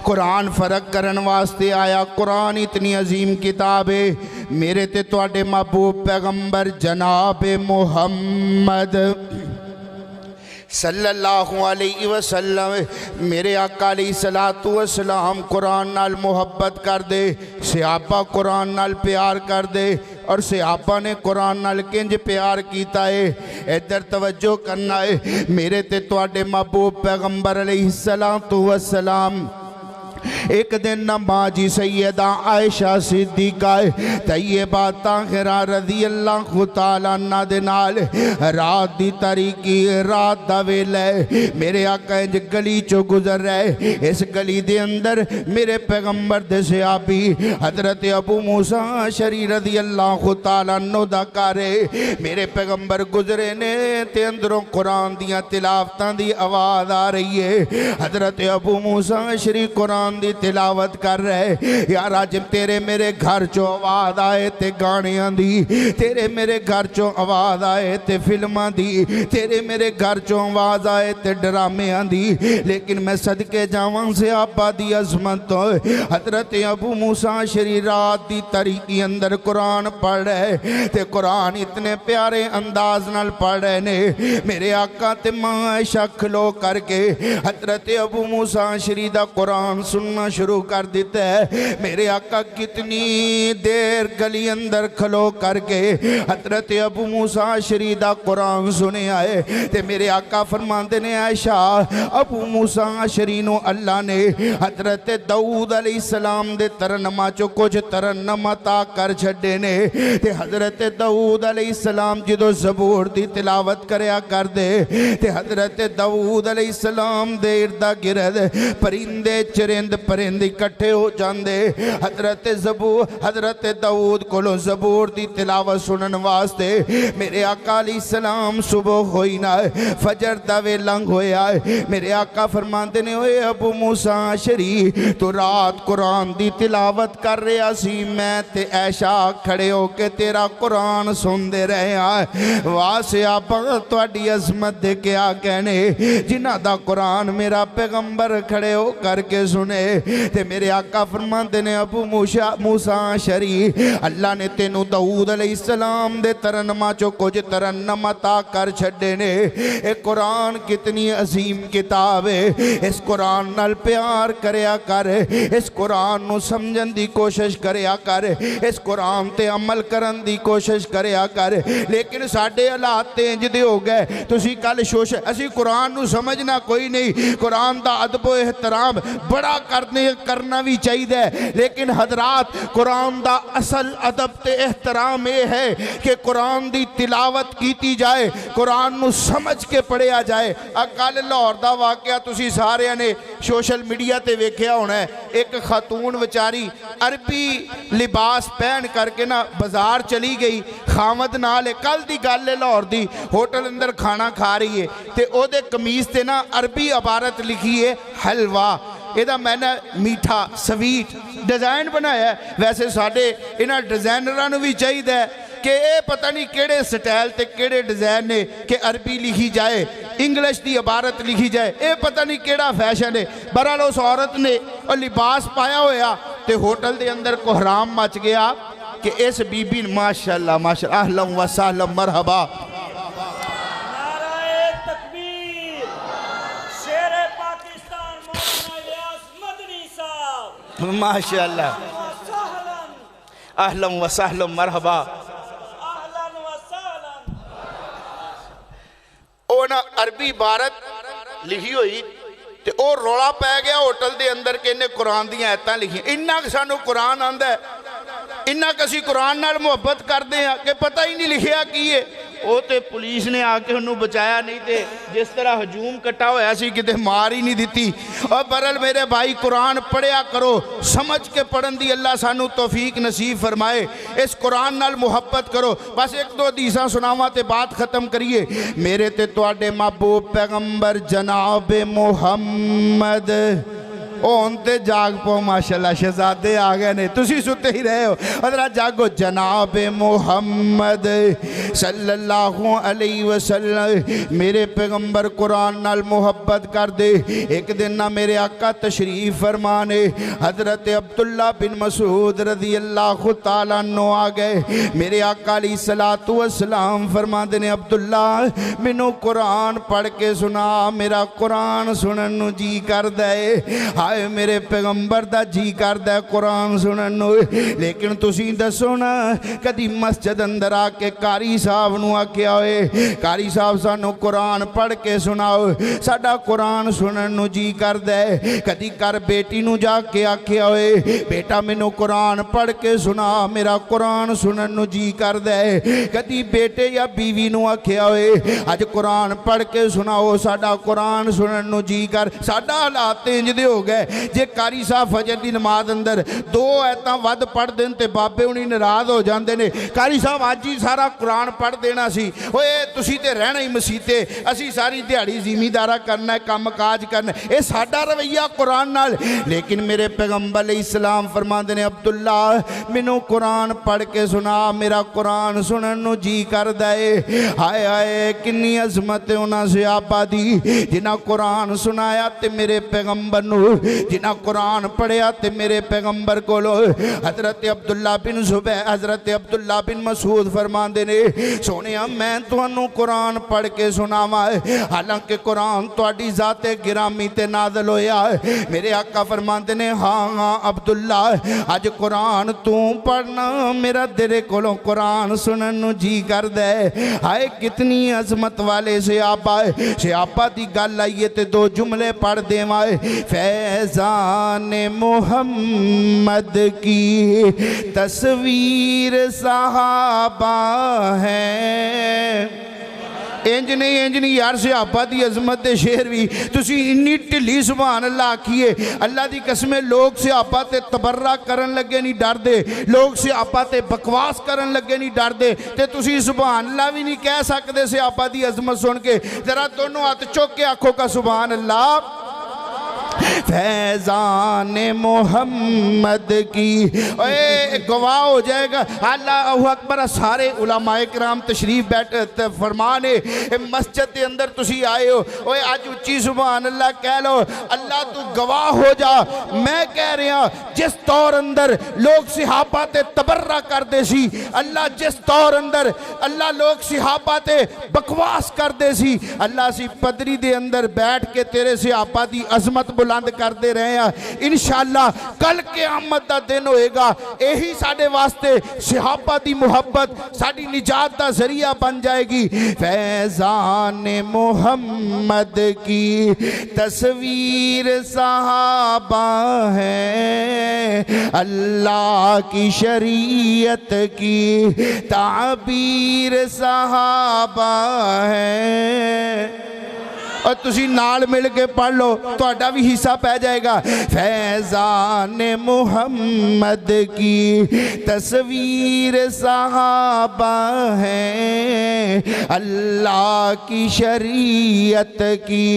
S1: कुरान फ़र्क करन वास्ते आया। कुरान इतनी अजीम किताब है। मेरे ते तुहाडे महबूब पैगंबर जनाब मुहम्मद सल्लल्लाहु अलैहि वसल्लम मेरे आका अलैहिस्सलातु वस्सलाम कुरान नाल मुहब्बत कर दे, सहाबा कुरान नाल प्यार कर दे। और सहाबा ने कुरान नाल किंज प्यार किया है इधर तवज्जो करना है। मेरे ते तुहाडे महबूब पैगंबर अलैहिस्सलातु वस्सलाम एक दिन नमाजी सैयदा आयशा सिद्दीक़ा तैयबा ताहिरा रज़ी अल्लाह तआला अन्हा दे नाल रात दी तारीकी रात दा वेला मेरे आका इंज गली चो गुजर रहे। इस गली दे अंदर मेरे पैगंबर दे सहाबी हजरत अबू मूसा अशरी रज़ी अल्लाह तआला अन्हु दा घर है। मेरे पैगंबर गुजरे ने ते अंदरों कुरान दियां तिलावतां दी आवाज़ आ रही है। हजरत अबू मूसा अशरी कुरान दी तिलावत कर रहे। यार अज तेरे मेरे घर चो आवाज आए ते गाणियां दी, तेरे मेरे घर चो आवाज आए ते फिल्मां दी, तेरे मेरे घर चो आवाज आए ते ड्रामियां दी। लेकिन मैं सदके जावां सहाबा दी अज़मत तो हजरत अबू मूसा शरी रात दी तारीकी अंदर कुरान पढ़ रहे ते कुरान इतने प्यारे अंदाज नाल पढ़ रहे ने। मेरे आका ते मां आयशा खलो करके हजरत अबू मूसा शरी दा कुरान सुन सुनना शुरू कर दिता है। मेरे आका कितनी देर गली अंदर खलो करके हजरत अबू मूसा अशरी दा कुरान सुने आए। ते मेरे आका फरमाते ने आयशा अबू मूसा अशरी नू अल्लाह ने हजरत दाऊद अलैहिस्सलाम दे तरन्नमा चो कुछ तरन्नमा ता कर छड्डे ने। ते हजरत दाऊद अलैहिस्सलाम जदों ज़बूर दी तिलावत करया करदे ते हजरत दाऊद अलैहिस्सलाम दे इर्दा गिरद परिंदे चरिंद परिंद इकट्ठे हो जाते। हजरत दाऊद कोलों ज़बूर दी तिलावत सुनन वास्ते मेरे आका अलैहिस्सलाम सुबह होई ना फजर दा वेला होया। मेरे आका फरमाते ने ओए अबू मूसा अशरी तो रात कुरान दी तिलावत कर रहा सी, मैं ते ऐशा खड़े होके तेरा कुरान सुनते रहे। वाह सियापा तुहाडी अज़मत दे क्या कहने, जिन्हां दा कुरान मेरा पैगंबर खड़े हो करके सुने। ते मेरे आका फरमाते ने अबू मूसा अशरी अल्लाह ने तेनू दाऊद अलैहिस्सलाम दे तरन्नमा चो कुछ तरन्नमा ता कर छड्डे ने। ए कुरान कितनी अजीम किताब है, इस कुरान नाल प्यार करया कर, इस कुरान नू समझन दी कोशिश करया कर, इस कुरान ते अमल करन दी कोशिश करया कर। लेकिन साडे हालात ते इंज दे हो गए, तुसी कल सोश असी कुरान नू समझना कोई नहीं, कुरान दा अदब एहतराम बड़ा करना भी चाहिए। लेकिन हजरात कुरान दा असल अदब ते एहतराम ये है कि कुरान दी तिलावत कीती जाए, कुरान नू समझ के पढ़िया जाए। कल लाहौर दा वाकया तुसी सारिਆਂ ने सोशल मीडिया ते वेख्या होना है। एक खातून विचारी अरबी लिबास पहन करके ना बाजार चली गई, खामद नाल है, कल दी गल है लाहौर दी, होटल अंदर खाना खा रही है ते ओदे कमीज ते ना अरबी इबारत लिखी है हलवा। ਇਹਦਾ मैंने मीठा स्वीट डिज़ाइन बनाया। वैसे साढ़े इन्हां डिज़ाइनरां नूं भी चाहिए कि ये पता नहीं किहड़े स्टाइल ते किहड़े डिज़ाइन ने कि अरबी लिखी जाए, इंग्लिश की इबारत लिखी जाए, ये पता नहीं किहड़ा फैशन है। बहरहाल उस औरत ने और लिबास पाया होया ते होटल के अंदर कोहराम मच गया कि इस बीबी माशाअल्लाह माशाअल्लाह अहलन व सहलन मरहबा माशाअल्लाह अहलन व सहलन मरहबा। ओ ना अरबी इबारत लिखी हुई ते ओ रौला पै गया होटल दे अंदर कि इन्हें कुरान दी आयतां लिखियां। इन्ना कि सानू कुरान आंदा है, इन्ना कि असीं कुरान नाल मुहब्बत करते हैं कि पता ही नहीं लिखिया की है। वो तो पुलिस ने आके उन्होंने बचाया, नहीं तो जिस तरह हजूम कट्टा होया सी किते मार ही नहीं दी। और बरल मेरे भाई कुरान पढ़िया करो, समझ के पढ़न दी अल्लाह सानू तौफीक नसीब फरमाए। इस कुरान नाल मुहब्बत करो। बस एक दो हदीसां सुनावां ते बात खत्म करिए। मेरे ते तुहाडे महबूब पैगंबर जनाब मुहम्मद ओन ते जाग पो माशाअल्लाह शहजादे आ गए ने, तुसी सुते ही रहे हो। अदरा जागो जनाब मुहम्मद सल्लल्लाहु अलैहि वसल्लम मेरे पैगंबर कुरान नाल मुहब्बत कर दे। एक दिन ना मेरे आका तशरीफ फरमाने हजरत अब्दुल्ला बिन मसूद रजी अल्लाह तआला अन्हु आ गए। मेरे आका अलैहिस्सलातु वस्सलाम फरमाते ने अब्दुल्ला मैनू कुरान पढ़ के सुना, मेरा कुरान सुनन नू जी करदा है। हाय मेरे पैगंबर दा जी करदा कुरान सुनन नू। लेकिन तुसी दसो ना कदी मस्जिद अंदर आके कारी साहब नू आख्या होए कारी साहब सानू कुरान पढ़ के सुनाओ, साडा कुरान सुनन नू जी करदा है। कदी कर बेटी नू जाके आख्या होए बेटा मैनू कुरान पढ़ के सुना, मेरा कुरान सुनन नू जी करदा है। कदी बेटे या बीवी नू आख्या होए अज कुरान पढ़ के सुनाओ, साडा कुरान सुनन नू जी कर। साडा हालात इंज दे हो गए, जे कारी साहब फजर की नमाज अंदर दो ऐतां वध पढ़ देन ते बाबे उन्हीं नाराज हो जाते हैं। कारी साहब अज ही सारा कुरान पढ़ देना सी, ओए तुसी ते रहना ही मसीते, असी सारी दिहाड़ी जिमीदारा करना, काम काज करना, ये साडा रवैया कुरान नाल। लेकिन मेरे पैगंबर इस्लाम फरमाते ने अब्दुल्ला मैनू कुरान पढ़ के सुना, मेरा कुरान सुनन नू जी करदा है। हाय हाय किन्नी अजमत उन्हां सहाबा दी जिन्हां कुरान सुनाया ते मेरे पैगंबर नू जिन्हें कुरान पढ़िया ते मेरे पैगंबर कोलो। हजरत अब्दुल्ला बिन जुबैर हजरत अब्दुल्ला बिन मसूद फरमाते ने सोने मैं तुहानू कुरान पढ़ के सुनावा, हालांकि कुरान तुहाडी जाते गिरामी ते नाज़िल होया। मेरे आका फरमाते ने हाँ हाँ अब्दुल्ला अज कुरान तू पढ़ना, मेरा तेरे कोलों कुरान सुनन नू जी कर दे। हाय कितनी अजमत वाले सियापा दी गल आई है ते दो जुमले पढ़ देवा। फैज़ान मोहम्मद की तस्वीर सहाबा है। इंज नहीं यार सियापा की अजमत के शेर भी तुसी इन्नी ढिली सुभान अल्लाह आखिए। अल्लाह की कसमें लोग सियापा ते तबर्रा करन लगे नहीं डरदे, लोग सियापा ते बकवास करन लगे नहीं डरदे, ते तुसी सुभान अल्लाह भी नहीं कह सकते सियापा की अजमत सुन के। जरा दोनों हाथ चुक के आखो का सुभान अल्लाह। फैज़ान मोहम्मद की ओए गवाह हो जाएगा। अल्लाह अकबर। सारे उलमाए किराम तशरीफ बैठे फरमाने मस्जिद के अंदर तुसी आए हो, ओए आज उच्ची सुभान अल्लाह कह लो। अल्लाह तू गवाह हो जा, मैं कह रहा जिस दौर अंदर लोग सिहाबा ते तबर्रा करते सी, अल्लाह जिस दौर अंदर अल्लाह लोग सिहाबा ते बकवास करते सी, अल्लाह सी पदरी दे अंदर बैठ के तेरे सिहाबा दी अजमत बुलंद करते रहे हैं। इंशाअल्लाह कल क़यामत दा दिन होएगा, यही साडे वास्ते सिहाबा दी मुहब्बत साडी निजात दा जरिया बन जाएगी। फैज़ान मोहम्मद की तस्वीर सहाबा है, अल्लाह की शरीयत की ताबीर सहाबा है। और तुसी नाल मिल के पढ़ लो, तुहाडा भी हिस्सा पै जाएगा। फैज़ान मुहम्मद की तस्वीर सहाबा है, अल्लाह की शरीयत की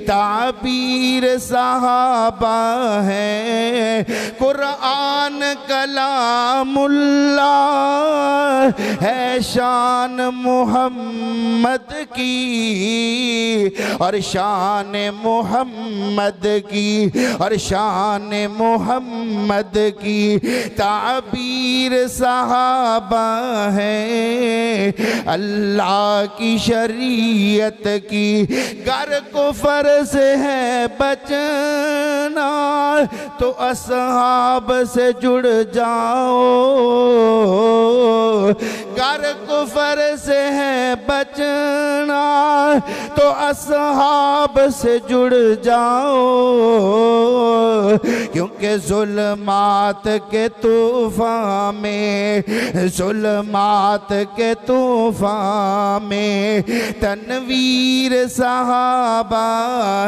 S1: ताबीर सहाबा है। कुरान कलामुल्लाह है शान मुहम्मद की, और शान मोहम्मद की और शान मोहम्मद की ताबीर सहाबा है, अल्लाह की शरीयत की। घर को फर्ज है बचना तो असहाब से जुड़ जाओ, घर को फर्ज है बचना तो असहाब से जुड़ जाओ, क्योंकि जुल्मात के तूफान में, जुल्मात के तूफान में तनवीर सहाबा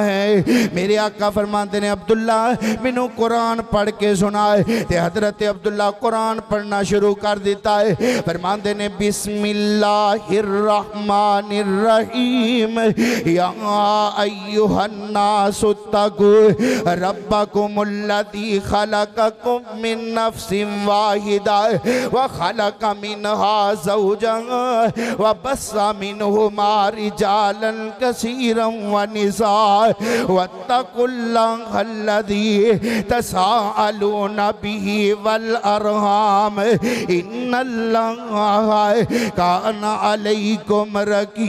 S1: है। मेरे आका फरमाते ने अब्दुल्ला मैनू कुरान पढ़ के सुनाए, ते हजरत अब्दुल्ला कुरान पढ़ना शुरू कर देता है। फरमाते ने बिस्मिल्लाहिर रहमानिर रहीम, या अय्युहन्नासु तक़ू रब्बकुमुल्लज़ी खलक़कुम मिन नफ्सिन वाहिदा व खलक़ मिनहा ज़ौजहा व बस्सा मिनहुमा रिजालन कसीरन व निसा वत्तक़ुल्लाह अल्लज़ी तसाअलूना बिही वल अरहाम इन्नल्लाहा काना अलैकुम रक़ीबा।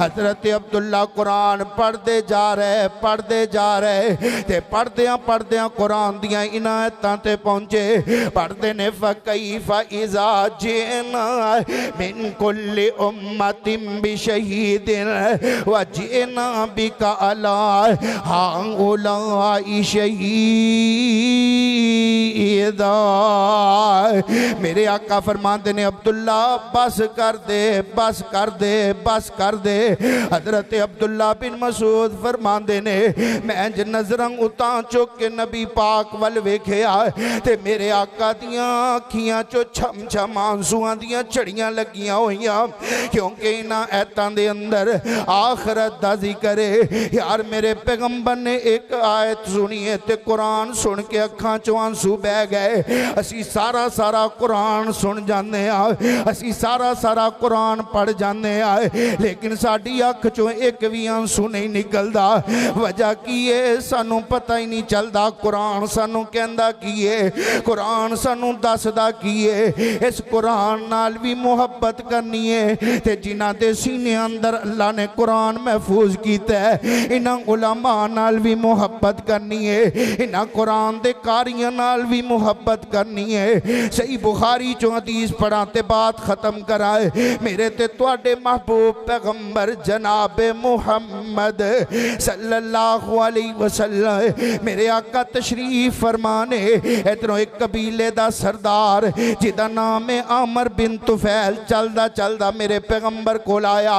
S1: हजरत अब्दुल्ला कुरान पढ़ते जा रहे ते पढ़दे कुरान दियां इनायतां ते पहुंचे। पढ़ते ने फ़कैफ़ इज़ा जिना मिन कुल्ली उम्मतिन बिशहीदिन व जिना बिका अला हाउलाई शहीदा। मेरे आका फरमाते ने अब्दुल्ला बस कर दे, बस कर दे, बस कर दे। हजरत अब्दुल्ला बिन मसूद फरमाते ने मैं नजरां उतां चुक के नबी पाक वल वेखिया ते मेरे आका दियां अखियां चो छम छम आंसुआं दियां झड़ियां लगियां होइयां, क्योंकि इन्हां ऐतां दे अंदर आखरत दा जिक्र है। यार मेरे पैगंबर ने एक आयत सुनी है ते कुरान सुन के अखां चो आंसू बह गए। असी सारा सारा कुरान सुन जाने असी सारा सारा कुरान पढ़ जाने लेकिन साडी अख चो एक भी आंसू नहीं निकलता। वजह की है सानू पता ही नहीं चलता कुरान सानू कहंदा की है, कुरान सानू दसदा की है। इस कुरान नाल भी मुहब्बत करनी है ते जिन्हां दे सीने अंदर अल्लाह ने कुरान महफूज कीता है इन्हां उलमा नाल भी मुहब्बत करनी है, इन्हां कुरान दे कारियां नाल भी मुहब्बत करनी है। सही बुखारी चो हदीस पढ़ा ते बात खत्म कराए। मेरे ते तुहाडे महबूब पैगंबर जनाब मुहम्मद सल्लल्लाहु अलैहि वसल्लम मेरे आका तशरीफ फरमाने। इधरों एक कबीले दा सरदार जिदा नाम है आमर बिन तुफैल चलदा चलदा मेरे पैगंबर कोल आया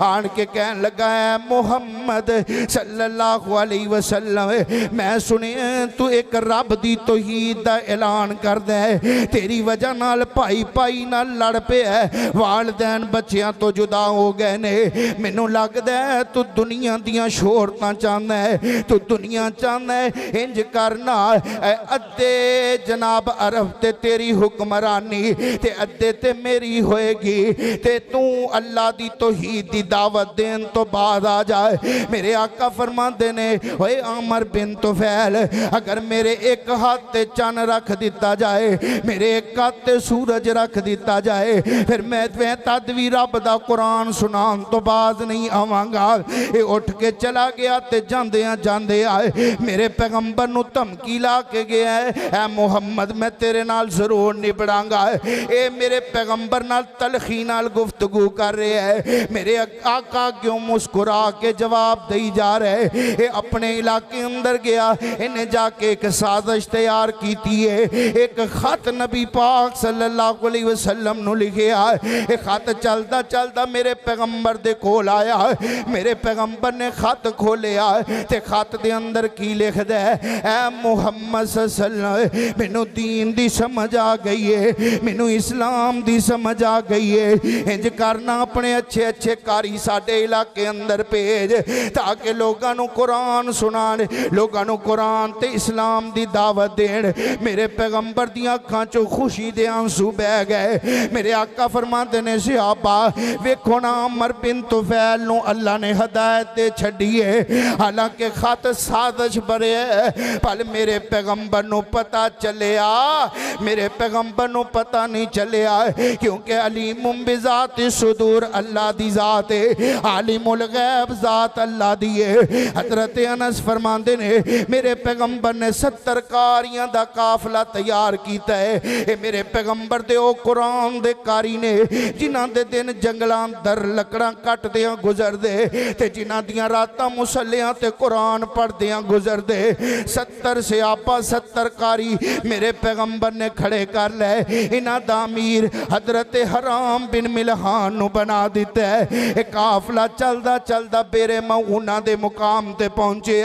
S1: आन के कहन लगा है मुहम्मद सल्लल्लाहु अलैहि वसल्लम मैं सुनिया तू एक रब दी तौहीद दा ऐलान करदा है, तेरी वजह नाल भाई भाई नाल लड़ पे है, वालदैन बच्चियां तो जुदा हो गए ने। मैनू लगदा है तू दुनिया दियां शोहरतां चाहना है, तू दुनिया चाहना है। इंज करना अद्धे जनाब अरब ते तेरी हुक्मरानी ते अद्धे ते मेरी होएगी ते तू अल्लाह दी तौहीद दी दावत देन तो बाद आ जाए। मेरे आका फरमाते ने ओए आमर बिन तुफैल अगर मेरे एक हाथ ते चन रख दिता जाए, मेरे एक हाथ ते सूरज रख दिता जाए, फिर मैं तद भी रब दा कुरान सुनान तो बाज नहीं आवांगा। ये उठ के चला गया ते जांदियां जांदे आए मेरे पैगंबर नू धमकी ला के गया है ऐ मुहम्मद मैं तेरे नाल जरूर निबड़ांगा। ये मेरे पैगंबर नाल तलखी नाल गुफ्तगू कर रहे है, मेरे आका क्यों मुस्कुरा के जवाब दई जा रहे। ये अपने इलाके अंदर गया, इन्हें जाके एक साजिश तैयार की है, एक खत नबी पाक सल्लल्लाहु अलैहि वसल्लम नू लिखिया। ये खत चलदा चलदा मेरे पैगंबर दे कोल आया, मेरे पैगंबर ने खत खोलिया ते खत दे अंदर की लिखदा है ऐ मुहम्मद सल्लल्लाहु मैनू दीन दी समझ आ गई है, मैनू इस्लाम दी समझ आ गई है। इंज करना अपने अच्छे अच्छे कारी साडे इलाके अंदर भेज ताकि लोगों नू कुरान सुनान, लोगों नू कुरान ते इस्लाम दी दावत देन। मेरे पैगंबर दी अखां चों खुशी दे आंसू बह गए। मेरे आका फरमाते ने सहाबा वेखो ना अमर बिन तुफैल नू अल्लाह ने हदायत दे छड्डी है, हालांकि खत साजिश भरे पर मेरे पैगंबर नू पता चलिया, मेरे पैगंबर नू पता नहीं चलिया क्योंकि अलीमुम बिज़ात सुदूर अल्लाह दी जात है, आलिमुल गैब जात अल्लाह दी है। हजरत अनस फरमाते ने मेरे पैगंबर ने 70 कारियां दा काफला तैयार किया है। ये मेरे पैगंबर दे ओ कुरान दे कारी ने जिन्हां दे दिन जंगलां दर लकड़ां कटदियां गुजरदे ते जिन्हां दियां रातां मुसल्लियां ते कुरान पढ़दियां गुजरदे। 70 सियापा 70 कारी मेरे पैगंबर ने खड़े कर ले। इन्हां दा अमीर हजरत हराम बिन मिलहान नू बना दिता है। एक काफला चलदा चलदा बेरे मऊना दे मुकाम ते पहुंचे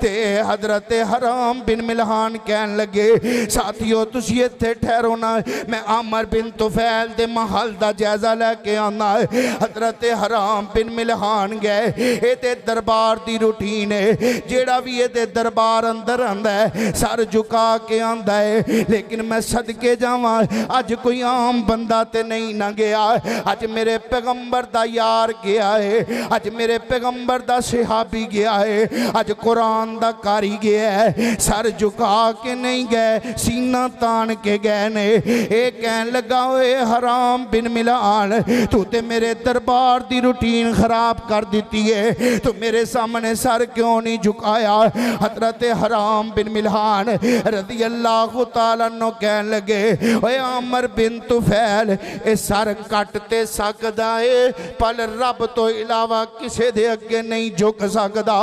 S1: ते हजरत हराम बिन मिलहान कहन लगे साथियों तुसी इत्थे ठहरो ना, मैं आमर बिन तुफैल दे महल दा जायजा लेके आना है। हजरत हराम बिन मिलहान गए। ये ते दरबार दी रूटीन है, जेड़ा भी ये ते दरबार अंदर आंदा है सर झुका के आंदा है, लेकिन मैं सदके जावां अज कोई आम बंदा ते नहीं ना गया, अज मेरे पैगंबर दा यार गया है, अज मेरे पैगंबर दा सहाबी गया है, अज कुरान दा कारी गया है। सर झुका के नहीं गए, सीना तान के गए ने। ये कहन लगा ओए हराम बिन मिलहान तू ते मेरे दरबार दी रूटीन खराब कर दी है, तू मेरे सामने सर क्यों नहीं झुकाया। हजरत हराम बिन मिलहान रज़ी अल्लाह तआला अन्हु कहन लगे ओए आमर बिन तुफैल ए सर कट ते सकदा है पर रब तो इलावा किसे दे अगे नहीं झुक सकदा।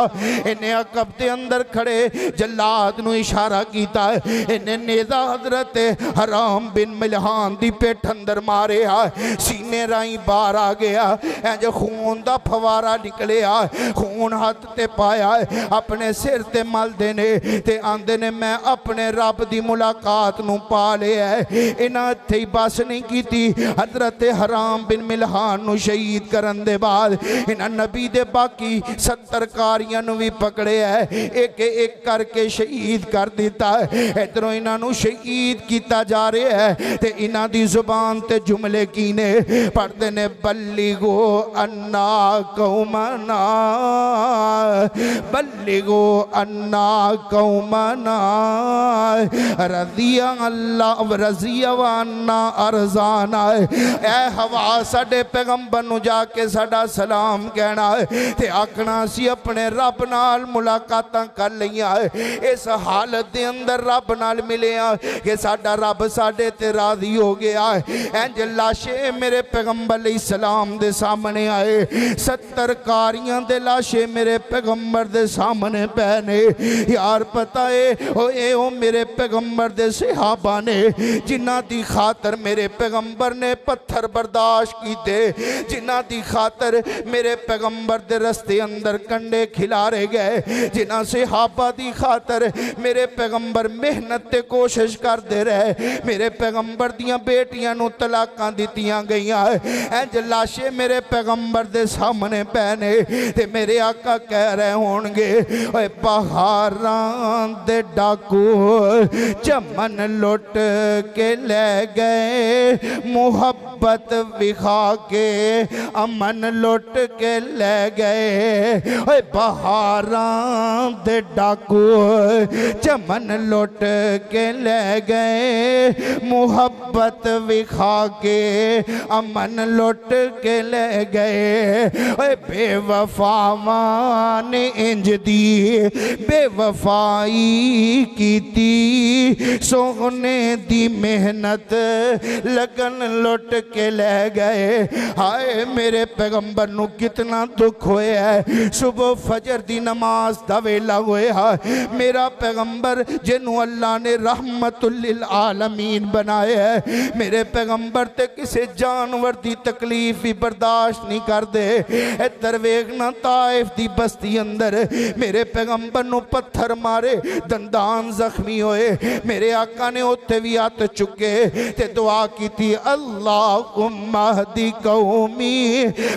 S1: इन्हें अकब दे अंदर खड़े जल्लाद नू इशारा कीता, इन्हें नेज़ा हजरत हराम बिन मिलहान दी पेठ अंदर मारे, सीने राई बाहर आ गया, इंज खून दा फवारा निकले। पाया, खून हाथ ते पाया, अपने सिर ते मलदे ने ते आंदे ने मैं अपने रब दी मुलाकात नूं पा लिया है। इन्हां इत्थे ही बस नहीं कीती, हजरत हराम बिन मिलहान नूं शहीद करन दे बाद इन्हां नबी दे बाकी 70 कारियां नूं भी पकड़े है, एक एक करके शहीद कर दिता है। इधरों इन्हां नूं शहीद किया जा रहा है ते इन्हां दी जुबान ते जुमले की ने पढ़ते ने बल्लिगो अन्ना कौमना, बल्लिगो अन्ना कौमना रज़िया अल्लाह रज़िया वन्ना अरज़ाना। ए हवा साडे पैगंबर नूं जाके साडा सलाम कहना है ते आखना सी अपने रब नाल मुलाकातां कर लईआं। इस हालत दे अंदर रब नाल मिले कि साडा रब साडे ते राजी हो गया। इंज लाशे मेरे पैगंबर सलाम दे सामने आए, 70 कारियां दे लाशे मेरे पैगंबर दे सामने पैने। यार पता है ओ मेरे पैगंबर दे सहाबा ने जिन्हां दी खातर मेरे पैगंबर ने पत्थर बर्दाश्त कीते, जिन्हां दी खातर मेरे पैगंबर दे रस्ते अंदर कंडे खिलारे गए, जिन्हां सहाबा दी खातर मेरे पैगंबर मेहनत ते कोशिश करते रहे। मेरे पैगंबर दियां बेटियां नूं तलाकां दित्तियां गईयां। इंज लाशे मेरे पैगंबर दे सामने पैने ते मेरे आका कह रहे होणगे ओए पहाड़ां दे डाकू चमन लुट के ले गए, मुहब्बत विखा के अमन लुट के ले गए। ओए पहाड़ां दे डाकू चमन लुट के ले गए, मुहब्बत विखा के अमन लुट के ले गए। ओए बेवफावां ने इंज दी बेवफाई कीती, सोने दी मेहनत लगन लुट के ले गए। हाय मेरे पैगंबर नूं कितना दुख होया है। सुबह फजर दी नमाज दा वेला होया, मेरा पैगंबर जिन्हों अल्लाह ने रहमतुल लिल आलमीन बनाया है, मेरे पैगंबर ते किसी जानवर दी तकलीफ भी बर्दाश्त नहीं करते। इधर वेखना ताइफ दी बस्ती अंदर मेरे पैगंबर नूं पत्थर मारे, दंदान जख्मी होए, मेरे आका ने उत्थे भी हथ चुके ते दुआ की अल्लाहुम्मा हदी कौमी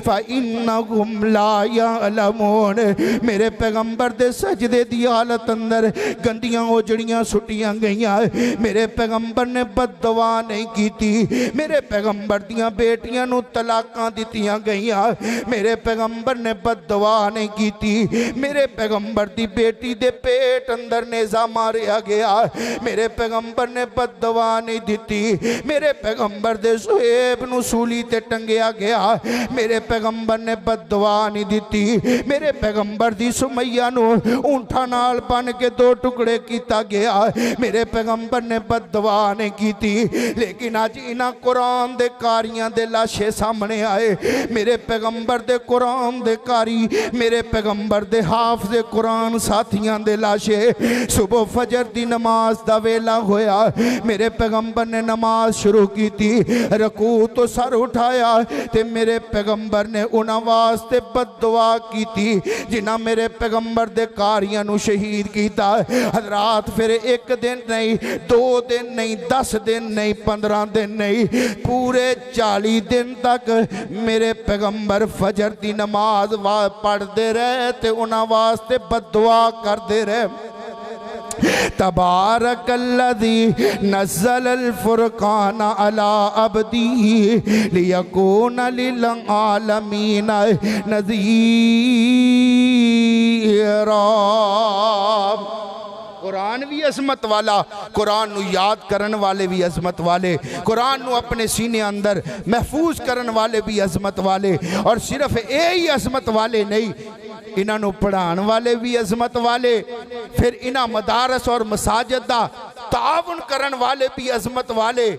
S1: फा इन्नहुम ला यअलमून। मेरे पैगंबर दे सजदे दी हालत अंदर गंदियां ओजड़ियां सुटियां गईयां। मेरे पैगंबर ने बददुआ नहीं की, मेरे पैगंबर दियां बेटियां नूं तलाकां दित्तियां गईयां। मेरे पैगंबर ने बददुआ नहीं की, मेरे पैगंबर दी बेटी दे पेट अंदर नेज़ा मारिया गया। मेरे पैगंबर ने बददुआ नहीं दिती, मेरे पैगंबर दे सुहेब नूं सूली ते टंगिया गया। मेरे पैगंबर ने बददुआ नहीं दिती, मेरे पैगंबर दी सुमैया नूं ऊंठा नाल बन के 2 टुकड़े किया गया। मेरे पैगंबर ने बददुआ नहीं की। लेकिन अज इन्हां कुरान दे कारियां दे लाशे सामने आए। मेरे पैगंबर दे कुरान दे कारी, मेरे पैगंबर दे हाफिज़ कुरान साथियां दे लाशे। सुबह फजर दी नमाज दा वेला होया, मेरे पैगंबर ने नमाज शुरू की, रकू तो सर उठाया ते मेरे पैगंबर ने उन्हां वास्ते बददुआ की जिन्हां मेरे पैगंबर दे कारियां नूं शहीद किया। हज़रात फिर 1 दिन नहीं, 2 दिन नहीं, 10 दिन नहीं, 15 दिन नहीं, पूरे 40 दिन तक मेरे पैगंबर फजर दी नमाज पढ़ते रहे ते उन्हां वास्ते बददुआ करते रहे। तबारकल्लज़ी नज़्ज़लल फुरक़ान अला अब्दी लियकूना लिल आलमीन नज़ीरा। कुरान भी अजमत वाला, कुरान नू याद करन वाले भी अजमत वाले, कुरान नू अपने सीने अंदर महफूज करन वाले भी अजमत वाले, और सिर्फ यही अजमत वाले नहीं, इन्हों पढ़ाने वाले भी अजमत वाले, फिर इन्ह मदारस और मसाजिद दा तावन करन वाले भी अजमत वाले,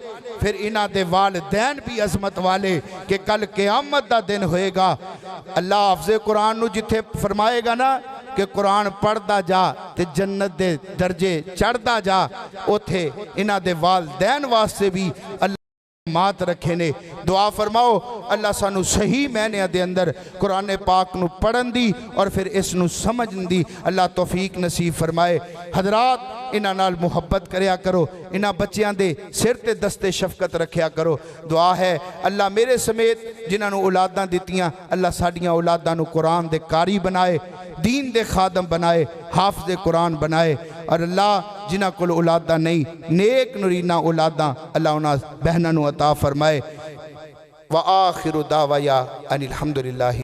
S1: फिर इन्ह दे वालिदैन भी अजमत वाले कि कल क़यामत दा दिन होएगा। अल्लाह हाफ़िज़े कुरान नू जिथे फरमाएगा ना कि कुरान पढ़दा जा ते जन्नत दे दर्जे चढ़दा जा, उथे इन्ह दे वालिदैन वास्ते भी मात रखे ने। दुआ फरमाओ अल्लाह सानू सही मैने दे अंदर कुरान पाक नू पढ़न दी और फिर इस नू समझन दी अल्लाह तौफीक नसीब फरमाए। हजरात इन्हां नाल मुहब्बत करया करो, इन्हां बच्चियां दे सिर ते दस्ते शफकत रखया करो। दुआ है अल्लाह मेरे समेत जिन्हां नू औलादां दित्तियां अल्लाह साडियां औलादां नू कुरान दे कारी बनाए, दीन दे खादम बनाए, हाफिज़े कुरान बनाए। और अल्लाह जिन्हां कोल औलादां नहीं नेक नूरीना औलादां अल्लाह उन्हां बहनां नू अता फरमाए। व आखिरु दावया अनिल हम्दुलिल्लाह।